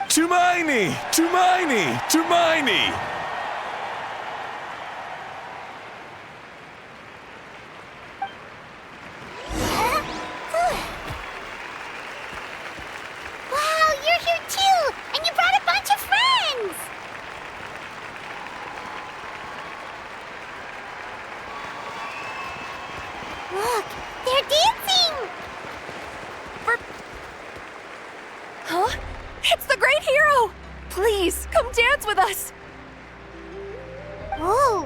Tumaini! Tumaini! Tumaini! hero! Please, come dance with us! Whoa!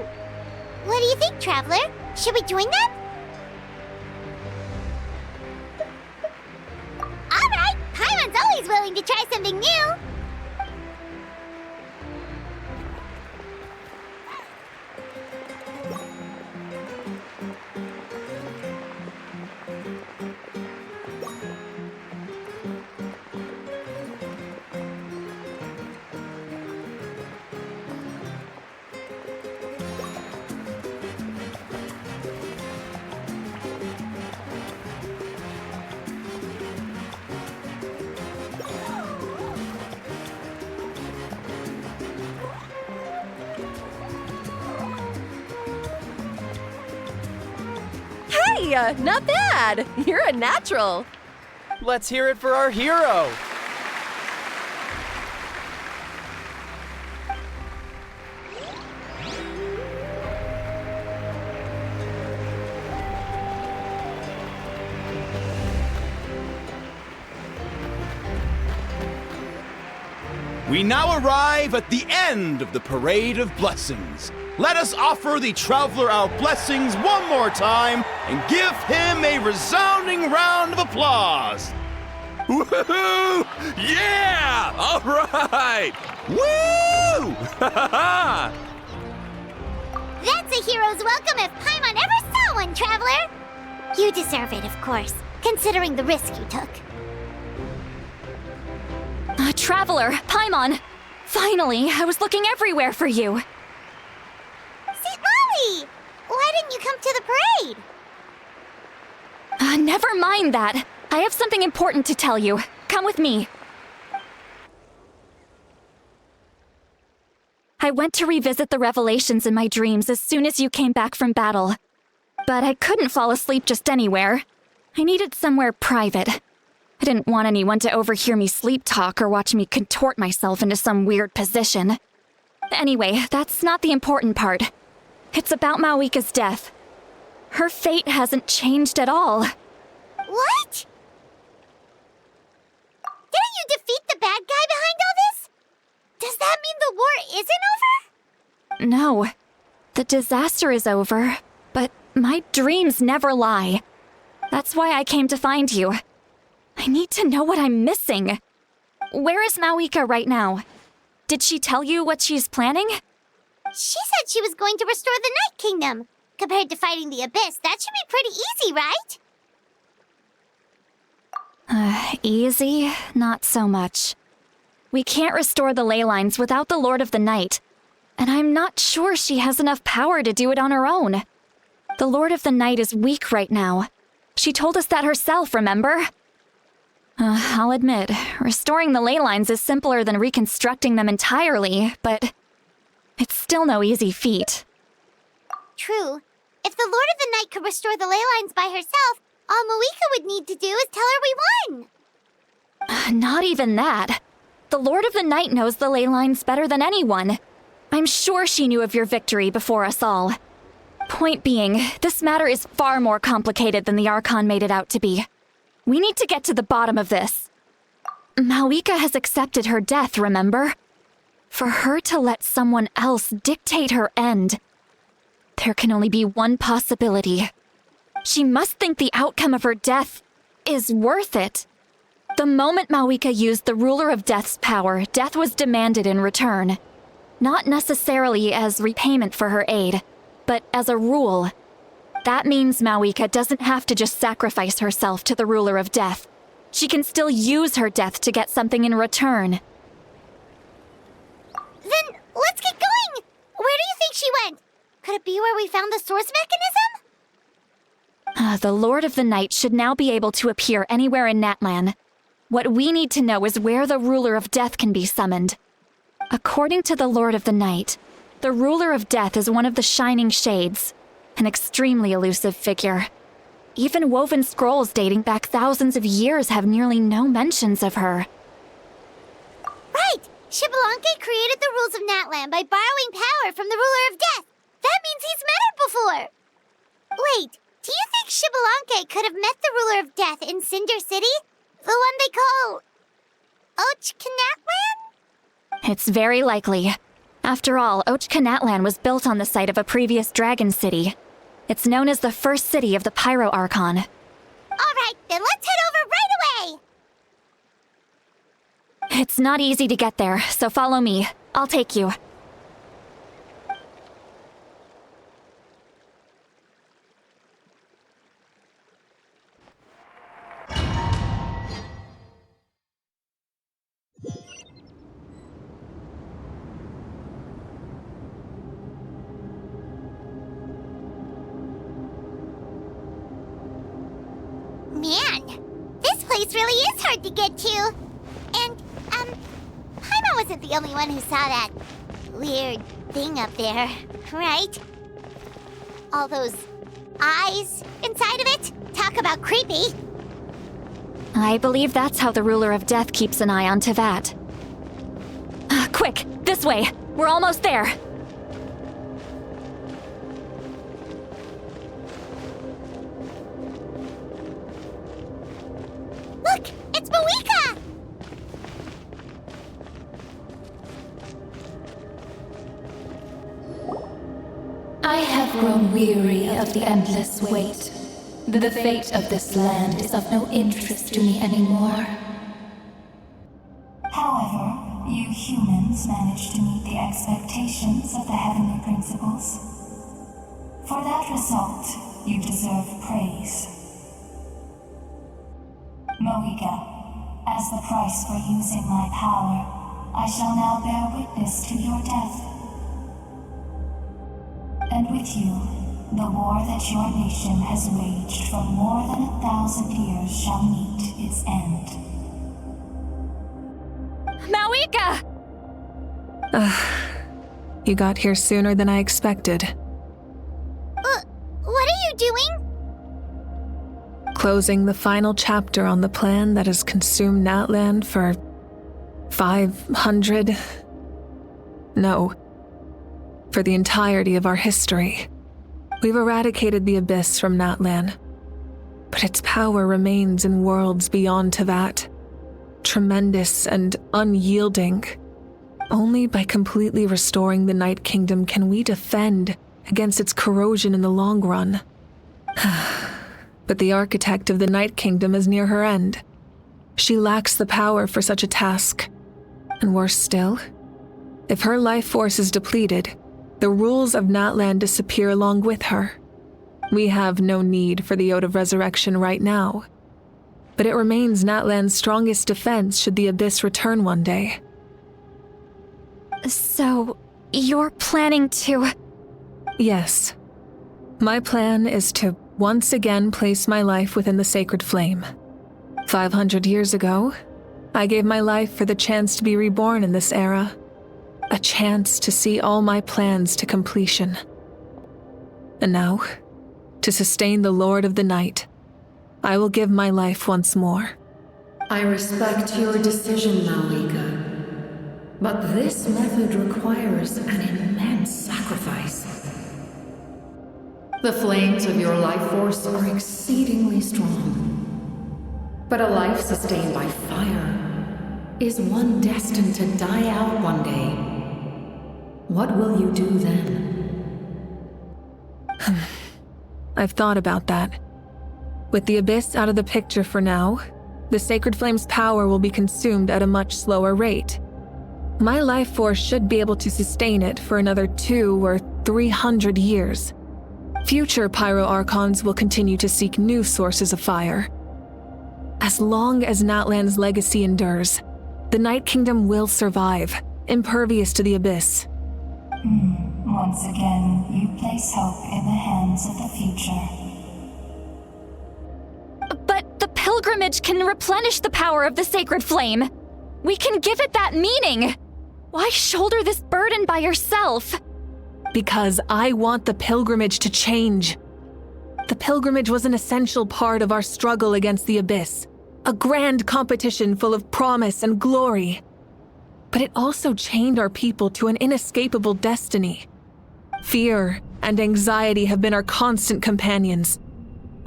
What do you think, Traveler? Should we join them? Alright! Paimon's always willing to try something new! Hey, not bad! You're a natural! Let's hear it for our hero! We now arrive at the end of the Parade of Blessings. Let us offer the Traveler our blessings one more time and give him a resounding round of applause. Woohoo! Yeah! All right! Woo! That's a hero's welcome if Paimon ever saw one, Traveler! You deserve it, of course, considering the risk you took. Traveler, Paimon! Finally, I was looking everywhere for you. St. Molly! Why didn't you come to the parade? Never mind that. I have something important to tell you. Come with me. I went to revisit the revelations in my dreams as soon as you came back from battle. But I couldn't fall asleep just anywhere. I needed somewhere private. I didn't want anyone to overhear me sleep talk or watch me contort myself into some weird position. Anyway, that's not the important part. It's about Mawika's death. Her fate hasn't changed at all. What? Didn't you defeat the bad guy behind all this? Does that mean the war isn't over? No. The disaster is over, but my dreams never lie. That's why I came to find you. I need to know what I'm missing. Where is Mawika right now? Did she tell you what she's planning? She said she was going to restore the Night Kingdom. Compared to fighting the Abyss, that should be pretty easy, right? Easy? Not so much. We can't restore the ley lines without the Lord of the Night, and I'm not sure she has enough power to do it on her own. The Lord of the Night is weak right now. She told us that herself, remember? I'll admit, restoring the ley lines is simpler than reconstructing them entirely, but it's still no easy feat. True. If the Lord of the Night could restore the ley lines by herself, all Mawika would need to do is tell her we won. Not even that. The Lord of the Night knows the ley lines better than anyone. I'm sure she knew of your victory before us all. Point being, this matter is far more complicated than the Archon made it out to be. We need to get to the bottom of this. Mawika has accepted her death, remember? For her to let someone else dictate her end, there can only be one possibility. She must think the outcome of her death is worth it. The moment Mawika used the Ruler of Death's power, death was demanded in return. Not necessarily as repayment for her aid, but as a rule. That means Mawika doesn't have to just sacrifice herself to the Ruler of Death. She can still use her death to get something in return. Then let's get going! Where do you think she went? Could it be where we found the source mechanism? The Lord of the Night should now be able to appear anywhere in Natlan. What we need to know is where the Ruler of Death can be summoned. According to the Lord of the Night, the Ruler of Death is one of the Shining Shades, an extremely elusive figure. Even woven scrolls dating back thousands of years have nearly no mentions of her. Right! Xbalanque created the rules of Natlan by borrowing power from the Ruler of Death. That means he's met her before. Wait, do you think Xbalanque could have met the Ruler of Death in Cinder City? The one they call... Ochkanatlan? It's very likely. After all, Ochka Natlan was built on the site of a previous dragon city. It's known as the first city of the Pyro Archon. Alright, then let's head over right away! It's not easy to get there, so follow me. I'll take you. Man, this place really is hard to get to. And, Paimon wasn't the only one who saw that weird thing up there, right? All those eyes inside of it? Talk about creepy. I believe that's how the ruler of death keeps an eye on Tevat. Quick, this way! We're almost there! Look! It's Mawika! I have grown weary of the endless wait. The fate of this land is of no interest to me anymore. However, you humans managed to meet the expectations of the heavenly principles. For that result, you deserve praise. Mohiga, as the price for using my power, I shall now bear witness to your death. And with you, the war that your nation has waged for more than 1,000 years shall meet its end. Mawika! You got here sooner than I expected. What are you doing? Closing the final chapter on the plan that has consumed Natlan for 500... No. For the entirety of our history. We've eradicated the Abyss from Natlan, but its power remains in worlds beyond Tevat. Tremendous and unyielding. Only by completely restoring the Night Kingdom can we defend against its corrosion in the long run. But the architect of the Night Kingdom is near her end. She lacks the power for such a task. And worse still, if her life force is depleted, the rules of Natlan disappear along with her. We have no need for the Ode of Resurrection right now. But it remains Natlan's strongest defense should the Abyss return one day. So, you're planning to... Yes. My plan is to once again place my life within the sacred flame. 500 years ago, I gave my life for the chance to be reborn in this era. A chance to see all my plans to completion. And now, to sustain the Lord of the Night, I will give my life once more. I respect your decision, Mawika. But this method requires an immense sacrifice. The flames of your life force are exceedingly strong. But a life sustained by fire is one destined to die out one day. What will you do then? I've thought about that. With the Abyss out of the picture for now, the Sacred Flame's power will be consumed at a much slower rate. My life force should be able to sustain it for another 200 or 300 years. Future Pyro Archons will continue to seek new sources of fire. As long as Natlan's legacy endures, the Night Kingdom will survive, impervious to the Abyss. Once again, you place hope in the hands of the future. But the pilgrimage can replenish the power of the sacred flame. We can give it that meaning. Why shoulder this burden by yourself? Because I want the pilgrimage to change. The pilgrimage was an essential part of our struggle against the Abyss, a grand competition full of promise and glory. But it also chained our people to an inescapable destiny. Fear and anxiety have been our constant companions.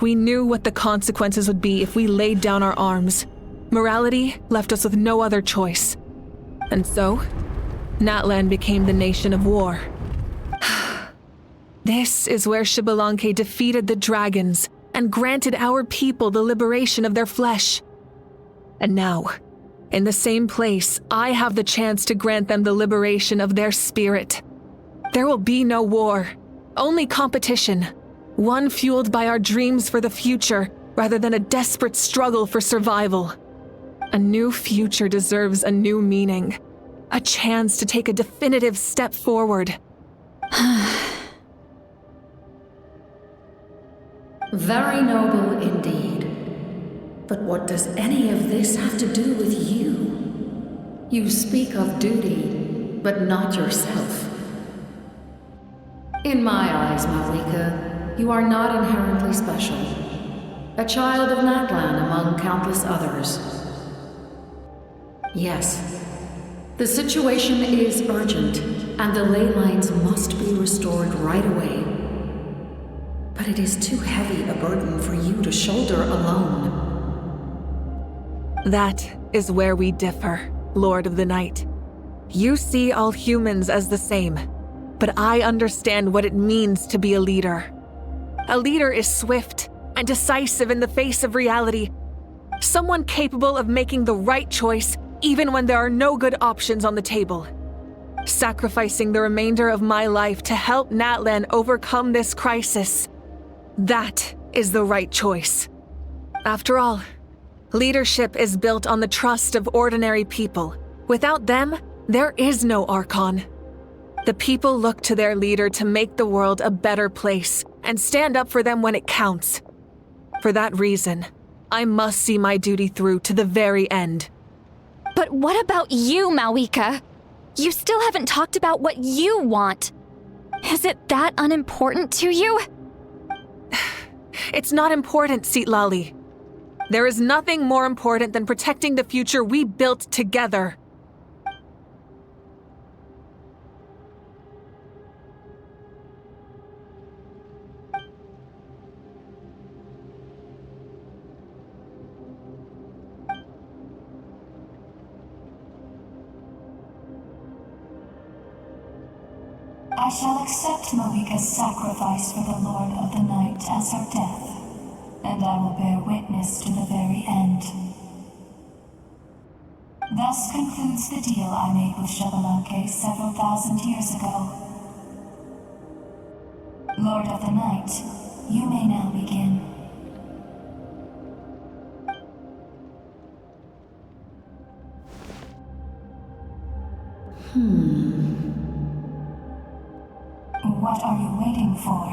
We knew what the consequences would be if we laid down our arms. Morality left us with no other choice. And so, Natlan became the nation of war. This is where Xbalanque defeated the dragons and granted our people the liberation of their flesh. And now, in the same place, I have the chance to grant them the liberation of their spirit. There will be no war, only competition, one fueled by our dreams for the future rather than a desperate struggle for survival. A new future deserves a new meaning, a chance to take a definitive step forward. Very noble indeed. But what does any of this have to do with you? You speak of duty, but not yourself. In my eyes, Malika, you are not inherently special. A child of Natlan among countless others. Yes, the situation is urgent, and the ley lines must be restored right away. But it is too heavy a burden for you to shoulder alone. That is where we differ, Lord of the Night. You see all humans as the same, but I understand what it means to be a leader. A leader is swift and decisive in the face of reality, someone capable of making the right choice even when there are no good options on the table. Sacrificing the remainder of my life to help Natlan overcome this crisis. That is the right choice. After all, leadership is built on the trust of ordinary people. Without them, there is no Archon. The people look to their leader to make the world a better place and stand up for them when it counts. For that reason, I must see my duty through to the very end. But what about you, Malika? You still haven't talked about what you want. Is it that unimportant to you? It's not important, Citlali. There is nothing more important than protecting the future we built together. I shall accept Malika's sacrifice for the Lord of the Night as her death, and I will bear witness to the very end. Thus concludes the deal I made with Xbalanque several thousand years ago. Lord of the Night, you may now begin. What are you waiting for?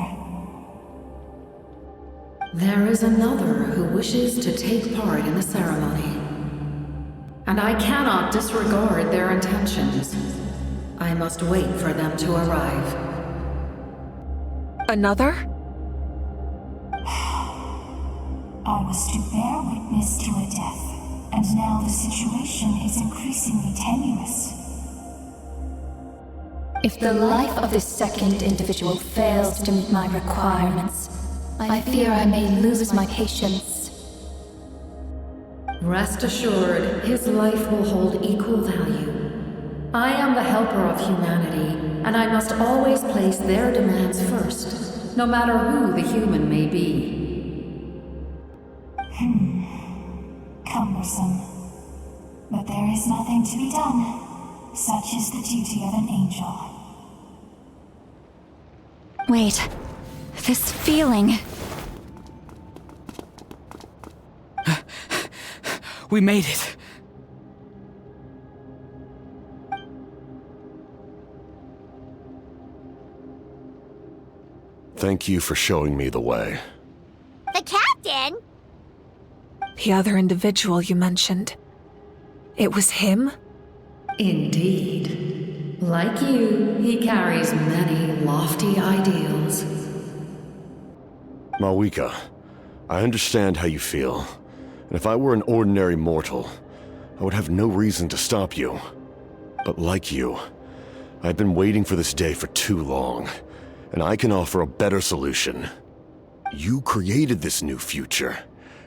There is another who wishes to take part in the ceremony. And I cannot disregard their intentions. I must wait for them to arrive. Another? I was to bear witness to a death, and now the situation is increasingly tenuous. If the life of this second individual fails to meet my requirements, I fear I may lose my patience. Rest assured, his life will hold equal value. I am the helper of humanity, and I must always place their demands first, no matter who the human may be. Cumbersome. But there is nothing to be done. Such is the duty of an angel. Wait, this feeling. We made it. Thank you for showing me the way. The captain? The other individual you mentioned. It was him? Indeed. Like you, he carries many lofty ideals. Malika, I understand how you feel. And if I were an ordinary mortal, I would have no reason to stop you. But like you, I've been waiting for this day for too long, and I can offer a better solution. You created this new future,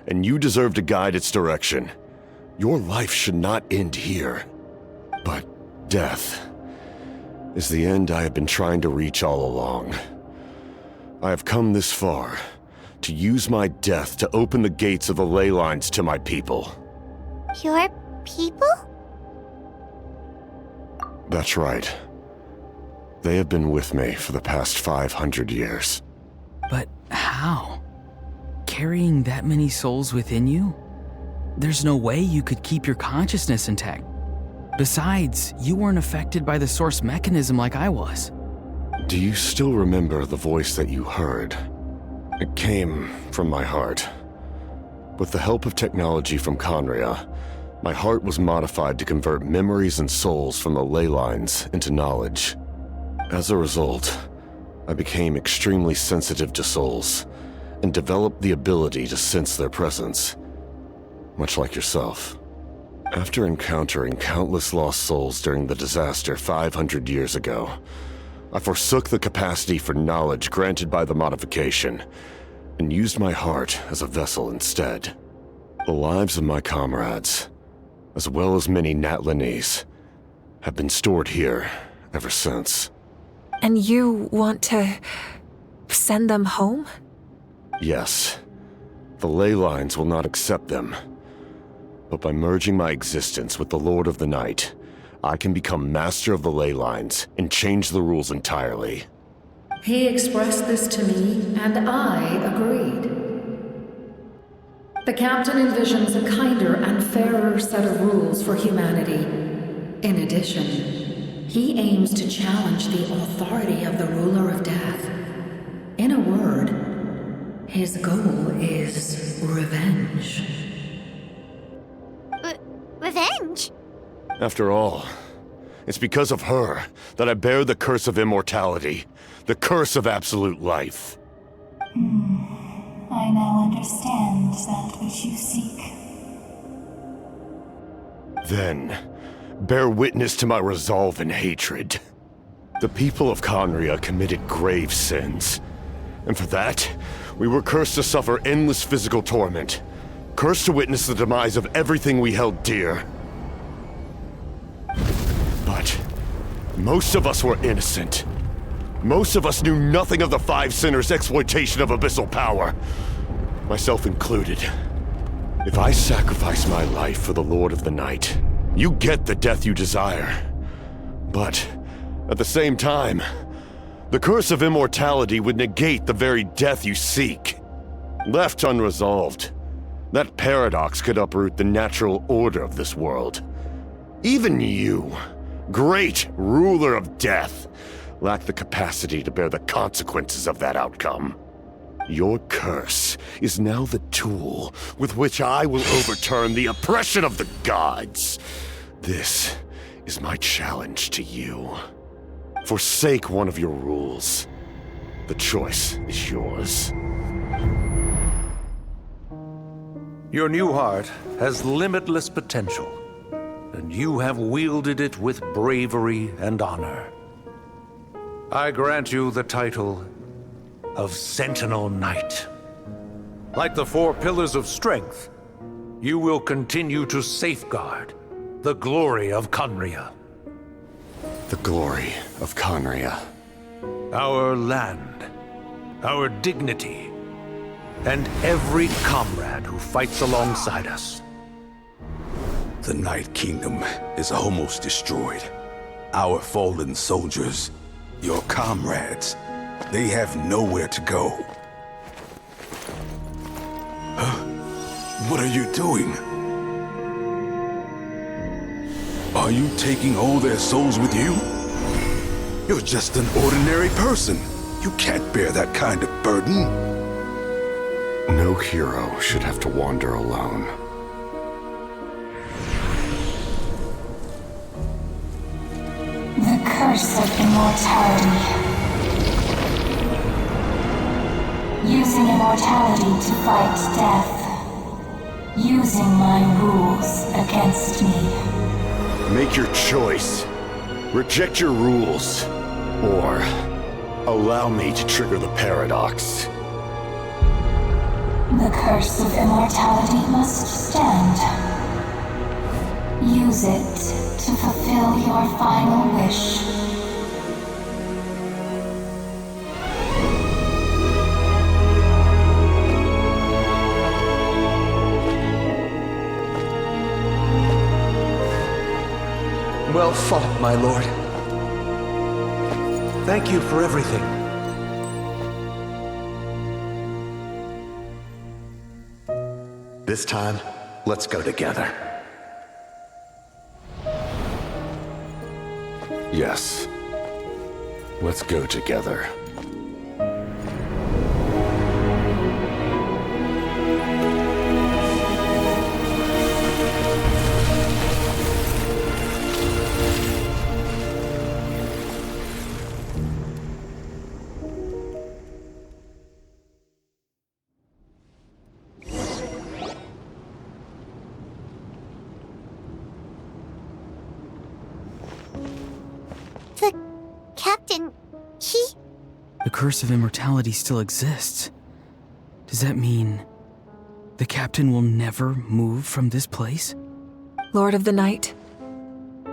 and you deserve to guide its direction. Your life should not end here. But death, is the end I have been trying to reach all along. I have come this far to use my death to open the gates of the ley lines to my people. Your people? That's right. They have been with me for the past 500 years. But how? Carrying that many souls within you? There's no way you could keep your consciousness intact. Besides, you weren't affected by the source mechanism like I was. Do you still remember the voice that you heard? It came from my heart. With the help of technology from Conria, my heart was modified to convert memories and souls from the ley lines into knowledge. As a result, I became extremely sensitive to souls and developed the ability to sense their presence, much like yourself. After encountering countless lost souls during the disaster 500 years ago, I forsook the capacity for knowledge granted by the modification and used my heart as a vessel instead. The lives of my comrades, as well as many Natlanese, have been stored here ever since. And you want to send them home? Yes. The ley lines will not accept them. But by merging my existence with the Lord of the Night, I can become master of the ley lines and change the rules entirely. He expressed this to me, and I agreed. The captain envisions a kinder and fairer set of rules for humanity. In addition, he aims to challenge the authority of the ruler of death. In a word, his goal is revenge. Revenge? After all, it's because of her that I bear the curse of immortality, the curse of absolute life. I now understand that which you seek. Then, bear witness to my resolve and hatred. The people of Conria committed grave sins, and for that, we were cursed to suffer endless physical torment, cursed to witness the demise of everything we held dear. But most of us were innocent. Most of us knew nothing of the Five Sinners' exploitation of abyssal power, myself included. If I sacrifice my life for the Lord of the Night, you get the death you desire. But at the same time, the curse of immortality would negate the very death you seek. Left unresolved, that paradox could uproot the natural order of this world. Even you, great ruler of death, lack the capacity to bear the consequences of that outcome. Your curse is now the tool with which I will overturn the oppression of the gods. This is my challenge to you. Forsake one of your rules. The choice is yours. Your new heart has limitless potential, and you have wielded it with bravery and honor. I grant you the title of Sentinel Knight. Like the four pillars of strength, you will continue to safeguard the glory of Conria. The glory of Conria. Our land, our dignity, and every comrade who fights alongside us. The Night Kingdom is almost destroyed. Our fallen soldiers, your comrades, they have nowhere to go. What are you doing? Are you taking all their souls with you? You're just an ordinary person. You can't bear that kind of burden. No hero should have to wander alone. The curse of immortality. Using immortality to fight death. Using my rules against me. Make your choice. Reject your rules. Or allow me to trigger the paradox. The curse of immortality must stand. Use it to fulfill your final wish. Well fought, my lord. Thank you for everything. This time, let's go together. Yes. Let's go together. The captain, The curse of immortality still exists. Does that mean the captain will never move from this place? Lord of the Night,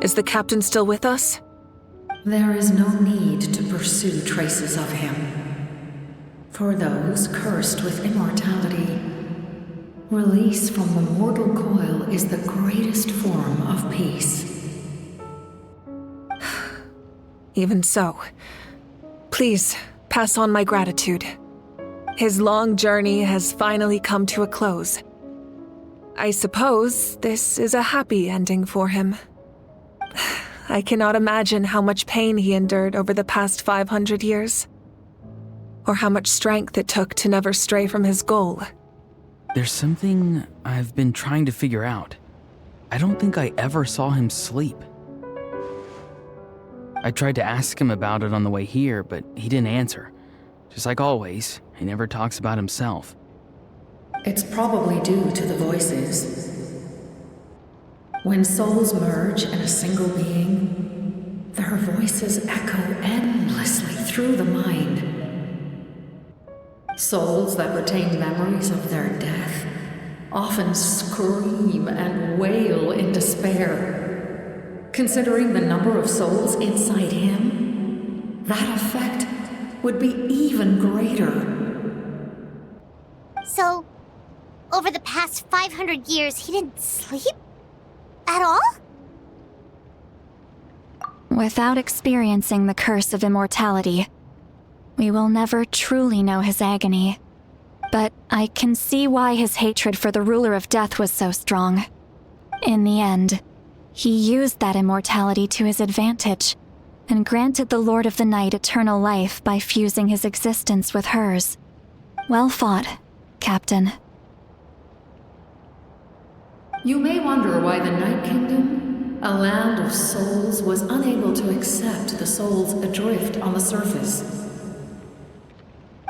is the captain still with us? There is no need to pursue traces of him. For those cursed with immortality, release from the mortal coil is the greatest form of peace. Even so, please pass on my gratitude. His long journey has finally come to a close. I suppose this is a happy ending for him. I cannot imagine how much pain he endured over the past 500 years, or how much strength it took to never stray from his goal. There's something I've been trying to figure out. I don't think I ever saw him sleep. I tried to ask him about it on the way here, but he didn't answer. Just like always, he never talks about himself. It's probably due to the voices. When souls merge in a single being, their voices echo endlessly through the mind. Souls that retain memories of their death often scream and wail in despair. Considering the number of souls inside him, that effect would be even greater. So, over the past 500 years, he didn't sleep? At all? Without experiencing the curse of immortality, we will never truly know his agony. But I can see why his hatred for the ruler of death was so strong. In the end, he used that immortality to his advantage, and granted the Lord of the Night eternal life by fusing his existence with hers. Well fought, Captain. You may wonder why the Night Kingdom, a land of souls, was unable to accept the souls adrift on the surface.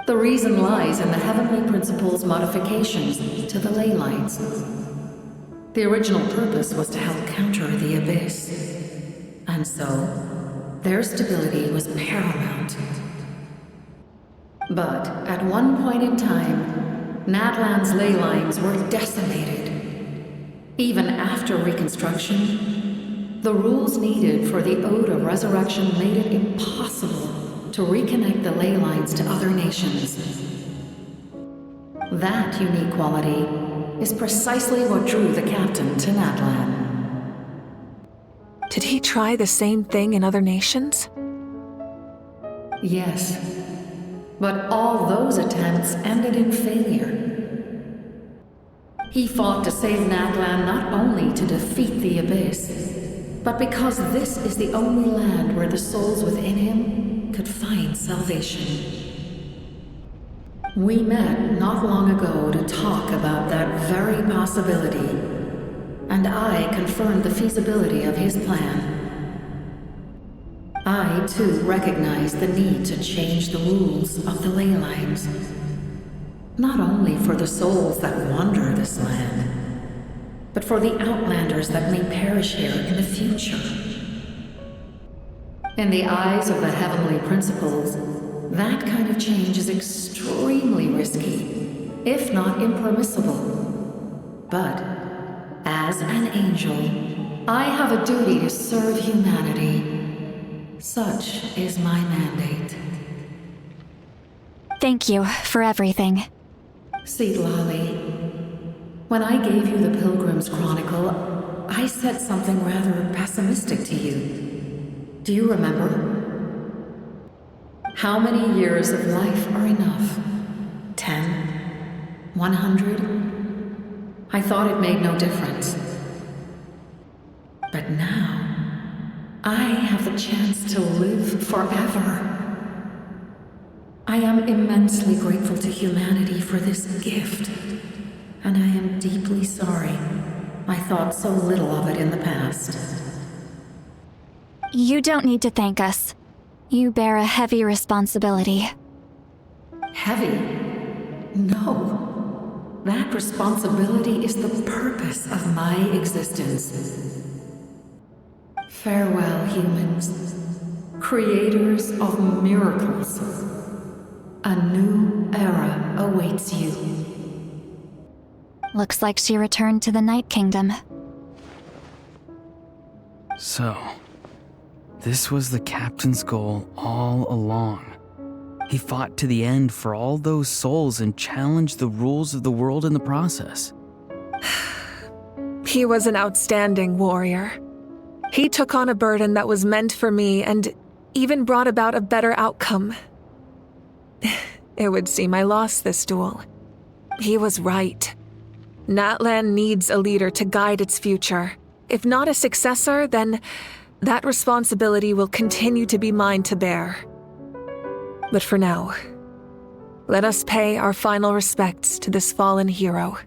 The reason lies in the Heavenly Principle's modifications to the ley lines. The original purpose was to help counter the Abyss, and so their stability was paramount. But at one point in time, Nadland's ley lines were decimated. Even after reconstruction, the rules needed for the Ode of Resurrection made it impossible to reconnect the ley lines to other nations. That unique quality is precisely what drew the captain to Nadland. Did he try the same thing in other nations? Yes, but all those attempts ended in failure. He fought to save Nadland not only to defeat the Abyss, but because this is the only land where the souls within him could find salvation. We met not long ago to talk about that very possibility, and I confirmed the feasibility of his plan. I, too, recognized the need to change the rules of the ley lines. Not only for the souls that wander this land, but for the outlanders that may perish here in the future. In the eyes of the Heavenly Principles, that kind of change is extremely risky, if not impermissible. But, as an angel, I have a duty to serve humanity. Such is my mandate. Thank you for everything. See, Lolly, when I gave you the Pilgrim's Chronicle, I said something rather pessimistic to you. Do you remember? How many years of life are enough? 10? 100? I thought it made no difference. But now, I have the chance to live forever. I am immensely grateful to humanity for this gift, and I am deeply sorry I thought so little of it in the past. You don't need to thank us. You bear a heavy responsibility. Heavy? No. That responsibility is the purpose of my existence. Farewell, humans. Creators of miracles. A new era awaits you. Looks like she returned to the Night Kingdom. So, this was the captain's goal all along. He fought to the end for all those souls and challenged the rules of the world in the process. He was an outstanding warrior. He took on a burden that was meant for me and even brought about a better outcome. It would seem I lost this duel. He was right. Natlan needs a leader to guide its future. If not a successor, then that responsibility will continue to be mine to bear. But for now, let us pay our final respects to this fallen hero.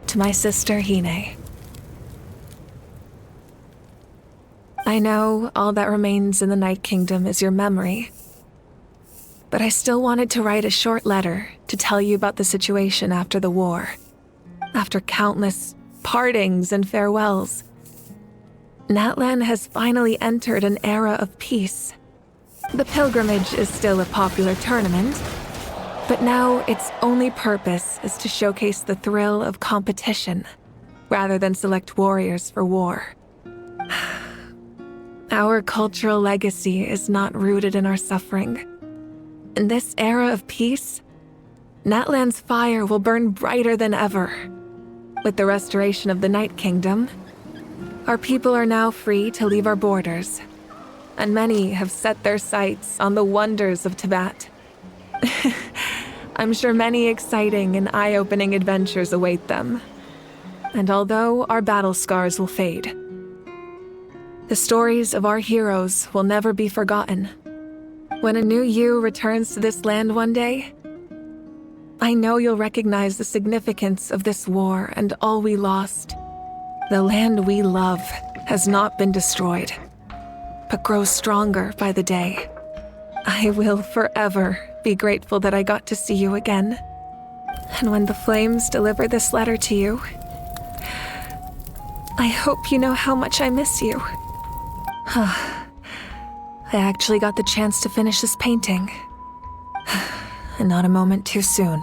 To my sister, Hine. I know all that remains in the Night Kingdom is your memory, but I still wanted to write a short letter to tell you about the situation after the war. After countless partings and farewells, Natlan has finally entered an era of peace. The pilgrimage is still a popular tournament, but now its only purpose is to showcase the thrill of competition, rather than select warriors for war. Our cultural legacy is not rooted in our suffering. In this era of peace, Natlan's fire will burn brighter than ever. With the restoration of the Night Kingdom, our people are now free to leave our borders, and many have set their sights on the wonders of Tibet. I'm sure many exciting and eye-opening adventures await them. And although our battle scars will fade, the stories of our heroes will never be forgotten. When a new you returns to this land one day, I know you'll recognize the significance of this war and all we lost. The land we love has not been destroyed, but grows stronger by the day. I will forever be grateful that I got to see you again. And when the flames deliver this letter to you, I hope you know how much I miss you. I actually got the chance to finish this painting. And not a moment too soon.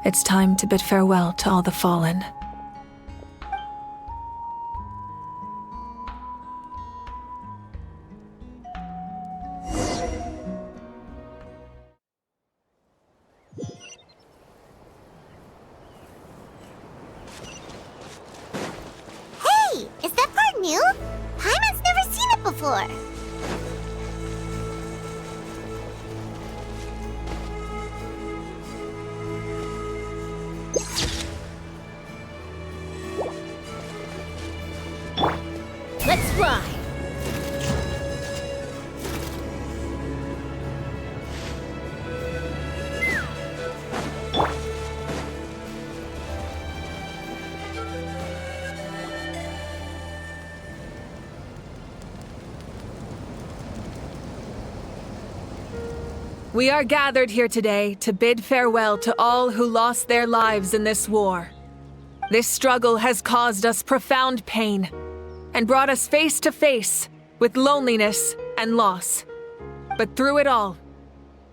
It's time to bid farewell to all the fallen. Hey, is that part new? Paimon's never seen it before. Let's fly. We are gathered here today to bid farewell to all who lost their lives in this war. This struggle has caused us profound pain and brought us face to face with loneliness and loss. But through it all,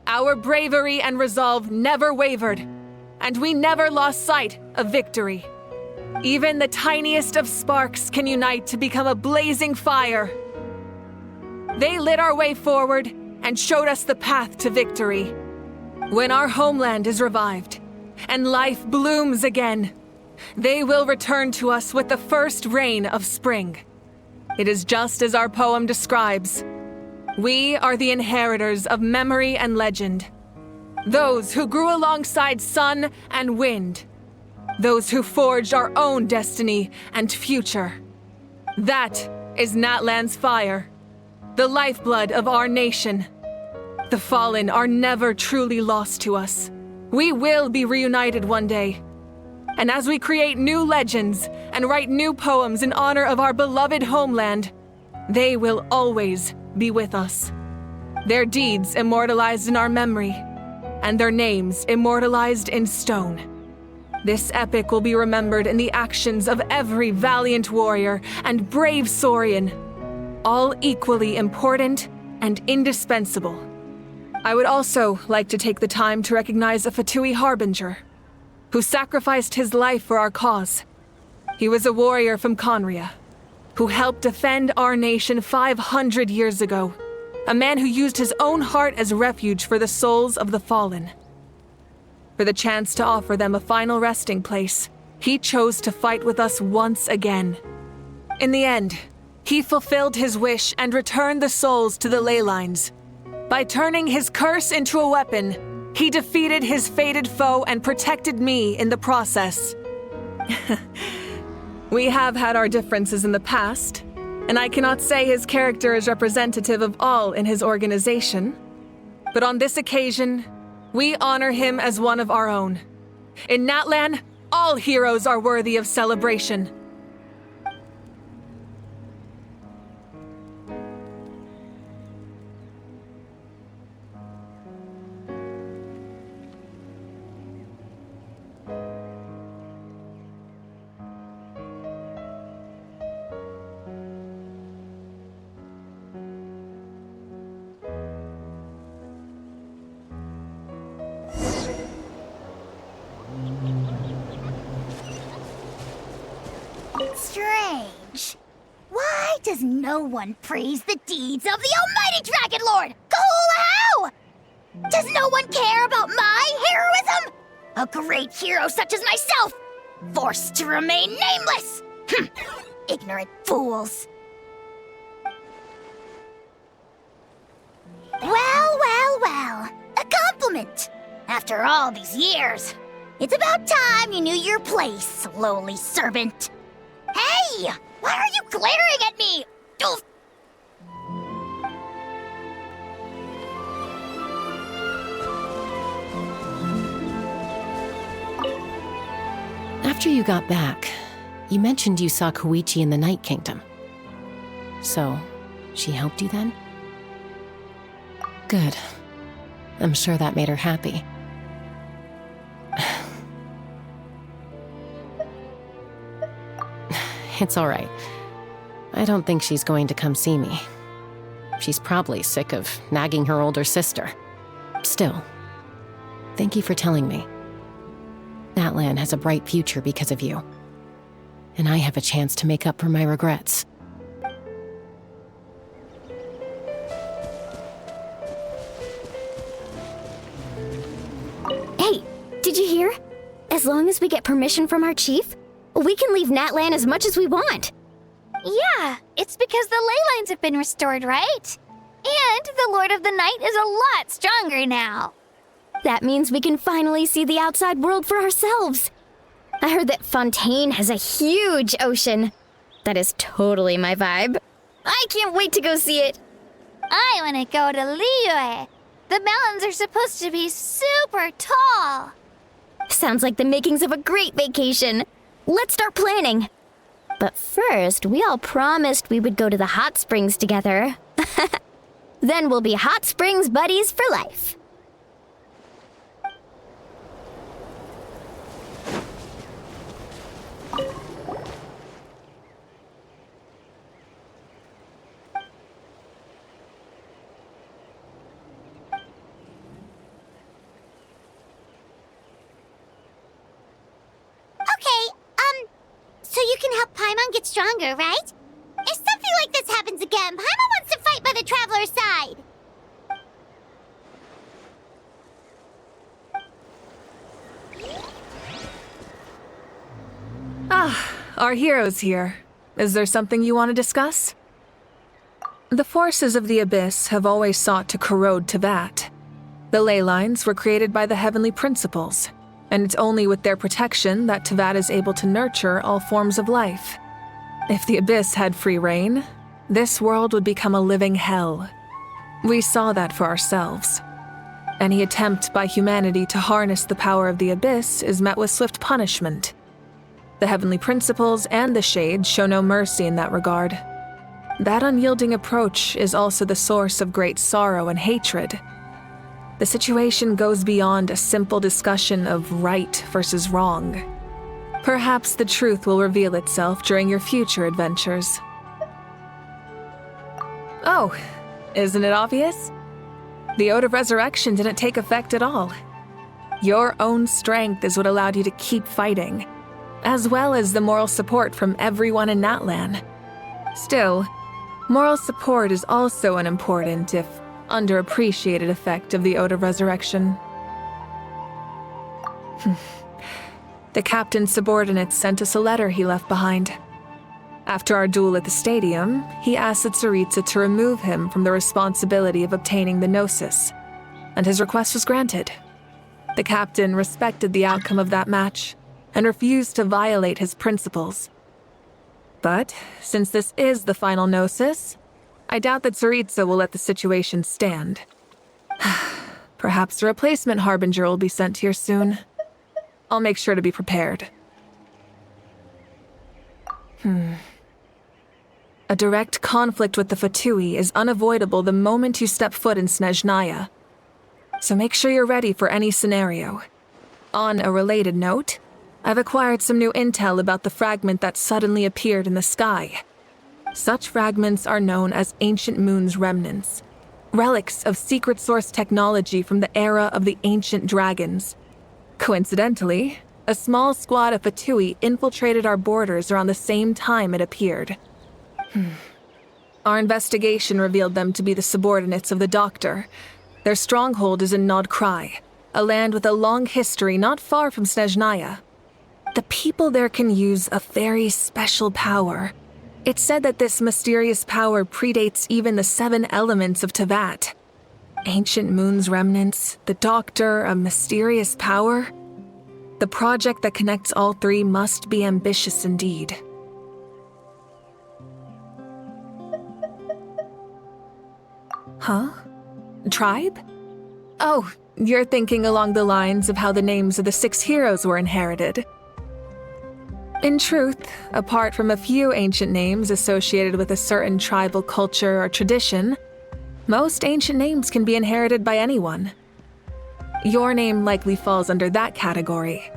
Our bravery and resolve never wavered, and we never lost sight of victory. Even the tiniest of sparks can unite to become a blazing fire. They lit our way forward and showed us the path to victory. When our homeland is revived and life blooms again, they will return to us with the first rain of spring. It is just as our poem describes. We are the inheritors of memory and legend. Those who grew alongside sun and wind. Those who forged our own destiny and future. That is Natlan's fire, the lifeblood of our nation. The fallen are never truly lost to us. We will be reunited one day. And as we create new legends and write new poems in honor of our beloved homeland, they will always be with us. Their deeds immortalized in our memory, and their names immortalized in stone. This epic will be remembered in the actions of every valiant warrior and brave Saurian, all equally important and indispensable. I would also like to take the time to recognize a Fatui Harbinger, who sacrificed his life for our cause. He was a warrior from Conria, who helped defend our nation 500 years ago, a man who used his own heart as refuge for the souls of the fallen. For the chance to offer them a final resting place, he chose to fight with us once again. In the end, he fulfilled his wish and returned the souls to the ley lines. By turning his curse into a weapon, he defeated his fated foe and protected me in the process. We have had our differences in the past, and I cannot say his character is representative of all in his organization. But on this occasion, we honor him as one of our own. In Natlan, all heroes are worthy of celebration. Strange. Why does no one praise the deeds of the almighty Dragon Lord, Kahula How? Does no one care about my heroism? A great hero such as myself, forced to remain nameless. Ignorant fools. Well, a compliment. After all these years, it's about time you knew your place, lowly servant. Hey! Why are you glaring at me? Oof. After you got back, you mentioned you saw Koichi in the Night Kingdom. So, she helped you then? Good. I'm sure that made her happy. It's all right. I don't think she's going to come see me. She's probably sick of nagging her older sister. Still, thank you for telling me. Natlan has a bright future because of you. And I have a chance to make up for my regrets. Hey, did you hear? As long as we get permission from our chief, we can leave Natlan as much as we want. Yeah, it's because the ley lines have been restored, right? And the Lord of the Night is a lot stronger now. That means we can finally see the outside world for ourselves. I heard that Fontaine has a huge ocean. That is totally my vibe. I can't wait to go see it. I want to go to Liyue. The mountains are supposed to be super tall. Sounds like the makings of a great vacation. Let's start planning. But first, we all promised we would go to the hot springs together. Then we'll be hot springs buddies for life. can help Paimon get stronger, right? If something like this happens again, Paimon wants to fight by the Traveler's side. Ah, our hero's here. Is there something you want to discuss? The forces of the Abyss have always sought to corrode Teyvat. The ley lines were created by the Heavenly Principles, and it's only with their protection that Teyvat is able to nurture all forms of life. If the Abyss had free reign, this world would become a living hell. We saw that for ourselves. Any attempt by humanity to harness the power of the Abyss is met with swift punishment. The Heavenly Principles and the Shades show no mercy in that regard. That unyielding approach is also the source of great sorrow and hatred. The situation goes beyond a simple discussion of right versus wrong. Perhaps the truth will reveal itself during your future adventures. Oh, isn't it obvious? The Ode of Resurrection didn't take effect at all. Your own strength is what allowed you to keep fighting, as well as the moral support from everyone in Natlan. Still, moral support is also an important, if underappreciated, effect of the Ode of Resurrection. The captain's subordinates sent us a letter he left behind. After our duel at the stadium, he asked the Tsaritsa to remove him from the responsibility of obtaining the Gnosis, and his request was granted. The captain respected the outcome of that match and refused to violate his principles. But since this is the final Gnosis, I doubt that Tsaritsa will let the situation stand. Perhaps a replacement Harbinger will be sent here soon. I'll make sure to be prepared. A direct conflict with the Fatui is unavoidable the moment you step foot in Snezhnaya. So make sure you're ready for any scenario. On a related note, I've acquired some new intel about the fragment that suddenly appeared in the sky. Such fragments are known as Ancient Moon's remnants, relics of secret source technology from the era of the ancient dragons. Coincidentally, a small squad of Fatui infiltrated our borders around the same time it appeared. Our investigation revealed them to be the subordinates of the Doctor. Their stronghold is in Nod Krai, a land with a long history not far from Snezhnaya. The people there can use a very special power. It's said that this mysterious power predates even the 7 elements of Teyvat. Ancient Moon's remnants, the Doctor, a mysterious power. The project that connects all 3 must be ambitious indeed. Huh? Tribe? Oh, you're thinking along the lines of how the names of the 6 heroes were inherited. In truth, apart from a few ancient names associated with a certain tribal culture or tradition, most ancient names can be inherited by anyone. Your name likely falls under that category.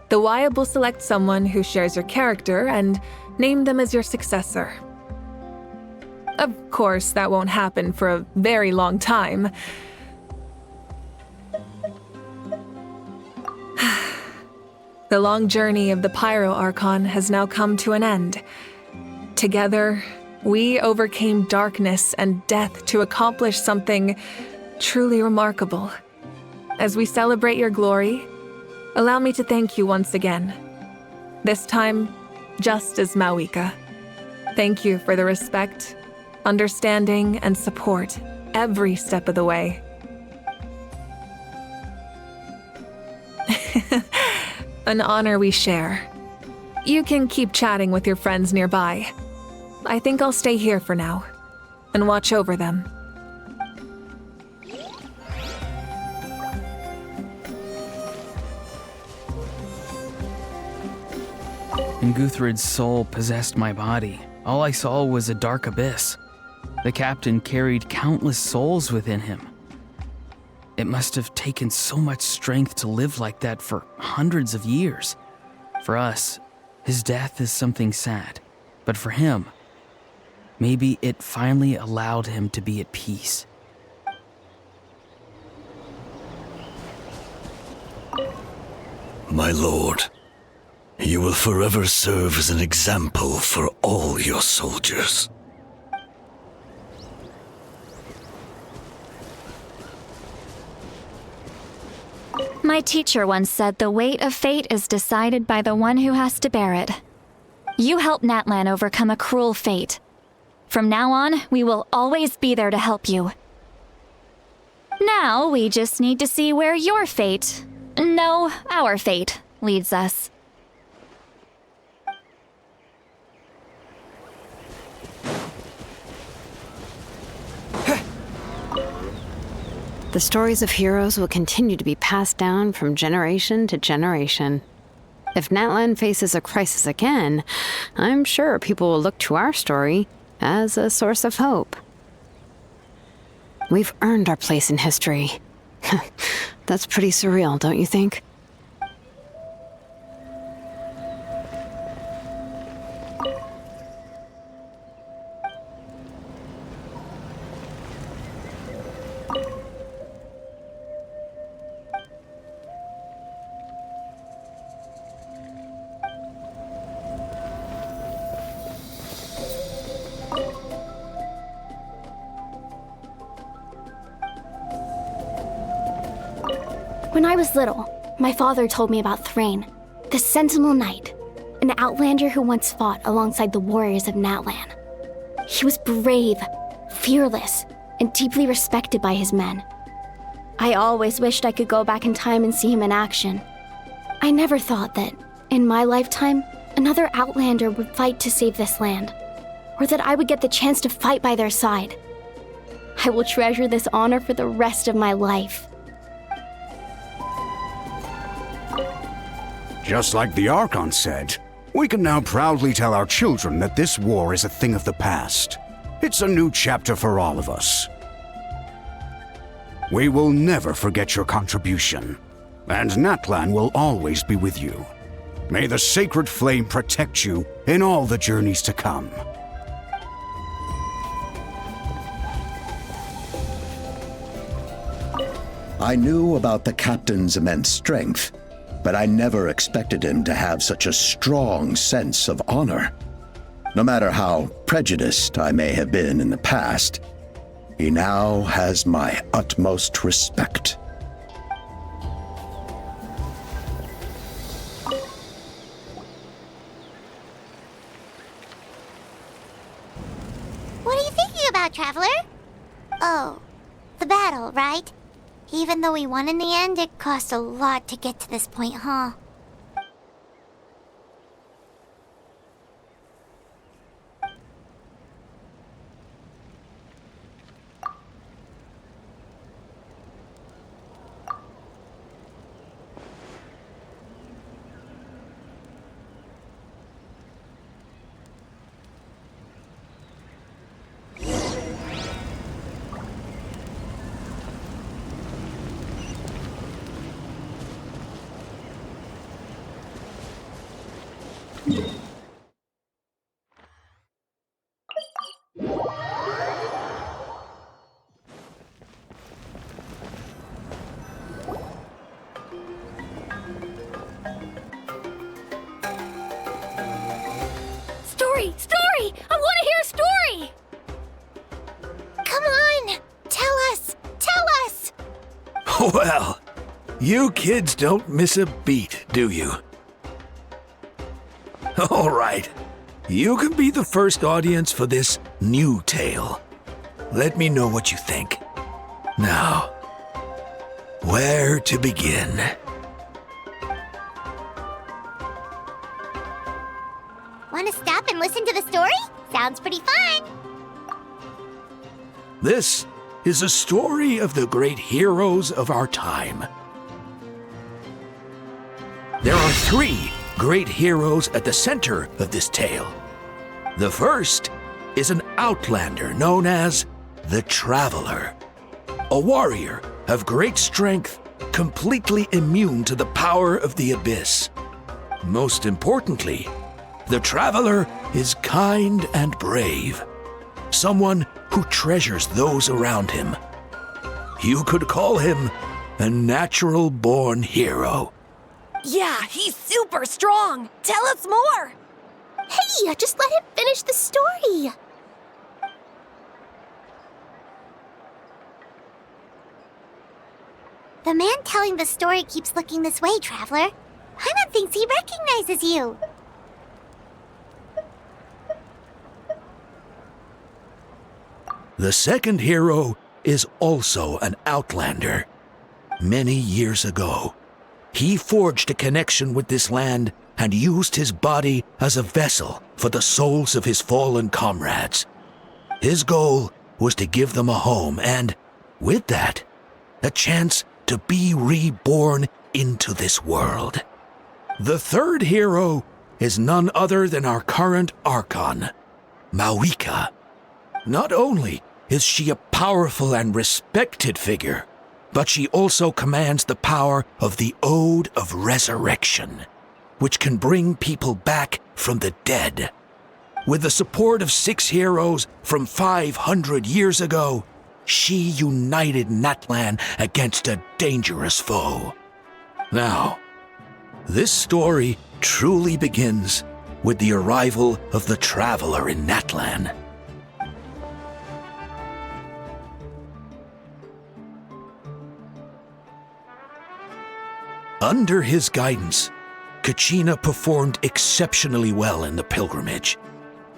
The Wyab will select someone who shares your character and name them as your successor. Of course, that won't happen for a very long time. The long journey of the Pyro Archon has now come to an end. Together, we overcame darkness and death to accomplish something truly remarkable. As we celebrate your glory, allow me to thank you once again. This time, just as Mawika. Thank you for the respect, understanding, and support every step of the way. An honor we share. You can keep chatting with your friends nearby. I think I'll stay here for now and watch over them. When Guthred's soul possessed my body, all I saw was a dark abyss. The captain carried countless souls within him. It must have taken so much strength to live like that for hundreds of years. For us, his death is something sad, but for him, maybe it finally allowed him to be at peace. My lord, You will forever serve as an example for all your soldiers. My teacher once said the weight of fate is decided by the one who has to bear it. You helped Natlan overcome a cruel fate. From now on, we will always be there to help you. Now, we just need to see where your fate, no, our fate, leads us. The stories of heroes will continue to be passed down from generation to generation. If Natlan faces a crisis again, I'm sure people will look to our story as a source of hope. We've earned our place in history. That's pretty surreal, don't you think? When I was little, my father told me about Thrain, the Sentinel Knight, an outlander who once fought alongside the warriors of Natlan. He was brave, fearless, and deeply respected by his men. I always wished I could go back in time and see him in action. I never thought that, in my lifetime, another outlander would fight to save this land, or that I would get the chance to fight by their side. I will treasure this honor for the rest of my life. Just like the Archon said, we can now proudly tell our children that this war is a thing of the past. It's a new chapter for all of us. We will never forget your contribution, and Natlan will always be with you. May the sacred flame protect you in all the journeys to come. I knew about the captain's immense strength, but I never expected him to have such a strong sense of honor. No matter how prejudiced I may have been in the past, he now has my utmost respect. What are you thinking about, Traveler? Oh, the battle, right? Even though we won in the end, it cost a lot to get to this point, huh? Story! I want to hear a story! Come on! Tell us! Tell us! Well, you kids don't miss a beat, do you? All right. You can be the first audience for this new tale. Let me know what you think. Now, where to begin? Want to stop and listen to the story? Sounds pretty fun! This is a story of the great heroes of our time. There are 3 great heroes at the center of this tale. The first is an outlander known as the Traveler, a warrior of great strength, completely immune to the power of the Abyss. Most importantly, the Traveler is kind and brave, someone who treasures those around him. You could call him a natural-born hero. Yeah, he's super strong. Tell us more. Hey, just let him finish the story. The man telling the story keeps looking this way, Traveler. Paimon thinks he recognizes you. The second hero is also an Outlander. Many years ago, he forged a connection with this land and used his body as a vessel for the souls of his fallen comrades. His goal was to give them a home and, with that, a chance to be reborn into this world. The third hero is none other than our current Archon, Mawika. Not only is she a powerful and respected figure, but she also commands the power of the Ode of Resurrection, which can bring people back from the dead. With the support of 6 heroes from 500 years ago, she united Natlan against a dangerous foe. Now, this story truly begins with the arrival of the Traveler in Natlan. Under his guidance, Kachina performed exceptionally well in the pilgrimage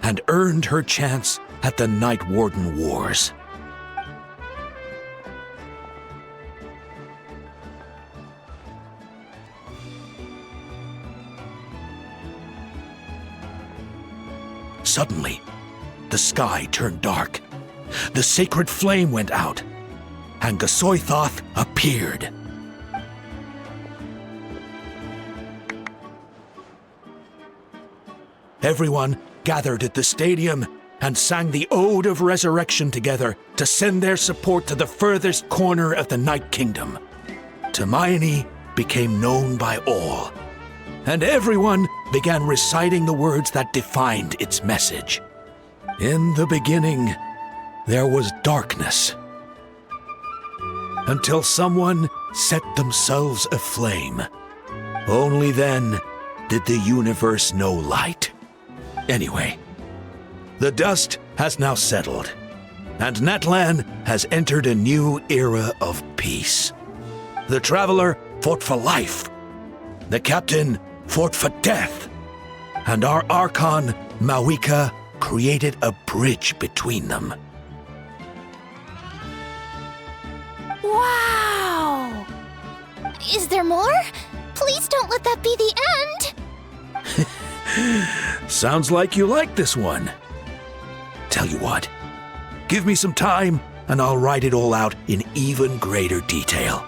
and earned her chance at the Night Warden Wars. Suddenly, the sky turned dark, the sacred flame went out, and Gasoithoth appeared. Everyone gathered at the stadium and sang the Ode of Resurrection together to send their support to the furthest corner of the Night Kingdom. Hermione became known by all, and everyone began reciting the words that defined its message. In the beginning, there was darkness, until someone set themselves aflame. Only then did the universe know light. Anyway, the dust has now settled, and Natlan has entered a new era of peace. The Traveler fought for life, the Captain fought for death, and our Archon, Mawika, created a bridge between them. Wow! Is there more? Please don't let that be the end! Sounds like you like this one. Tell you what, give me some time and I'll write it all out in even greater detail.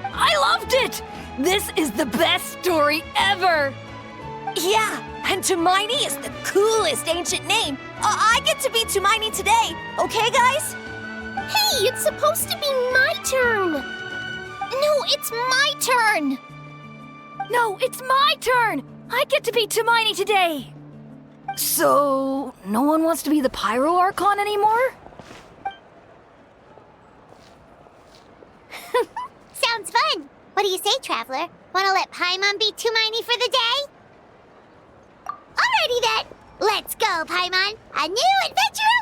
I loved it! This is the best story ever! Yeah, and Tumaini is the coolest ancient name. I get to be Tumaini today, okay, guys? Hey, it's supposed to be my turn! No, it's my turn! No, it's my turn! I get to be Tumaini today! So, no one wants to be the Pyro Archon anymore? Sounds fun! What do you say, Traveler? Wanna let Paimon be Tumaini for the day? Alrighty then! Let's go, Paimon! A new adventure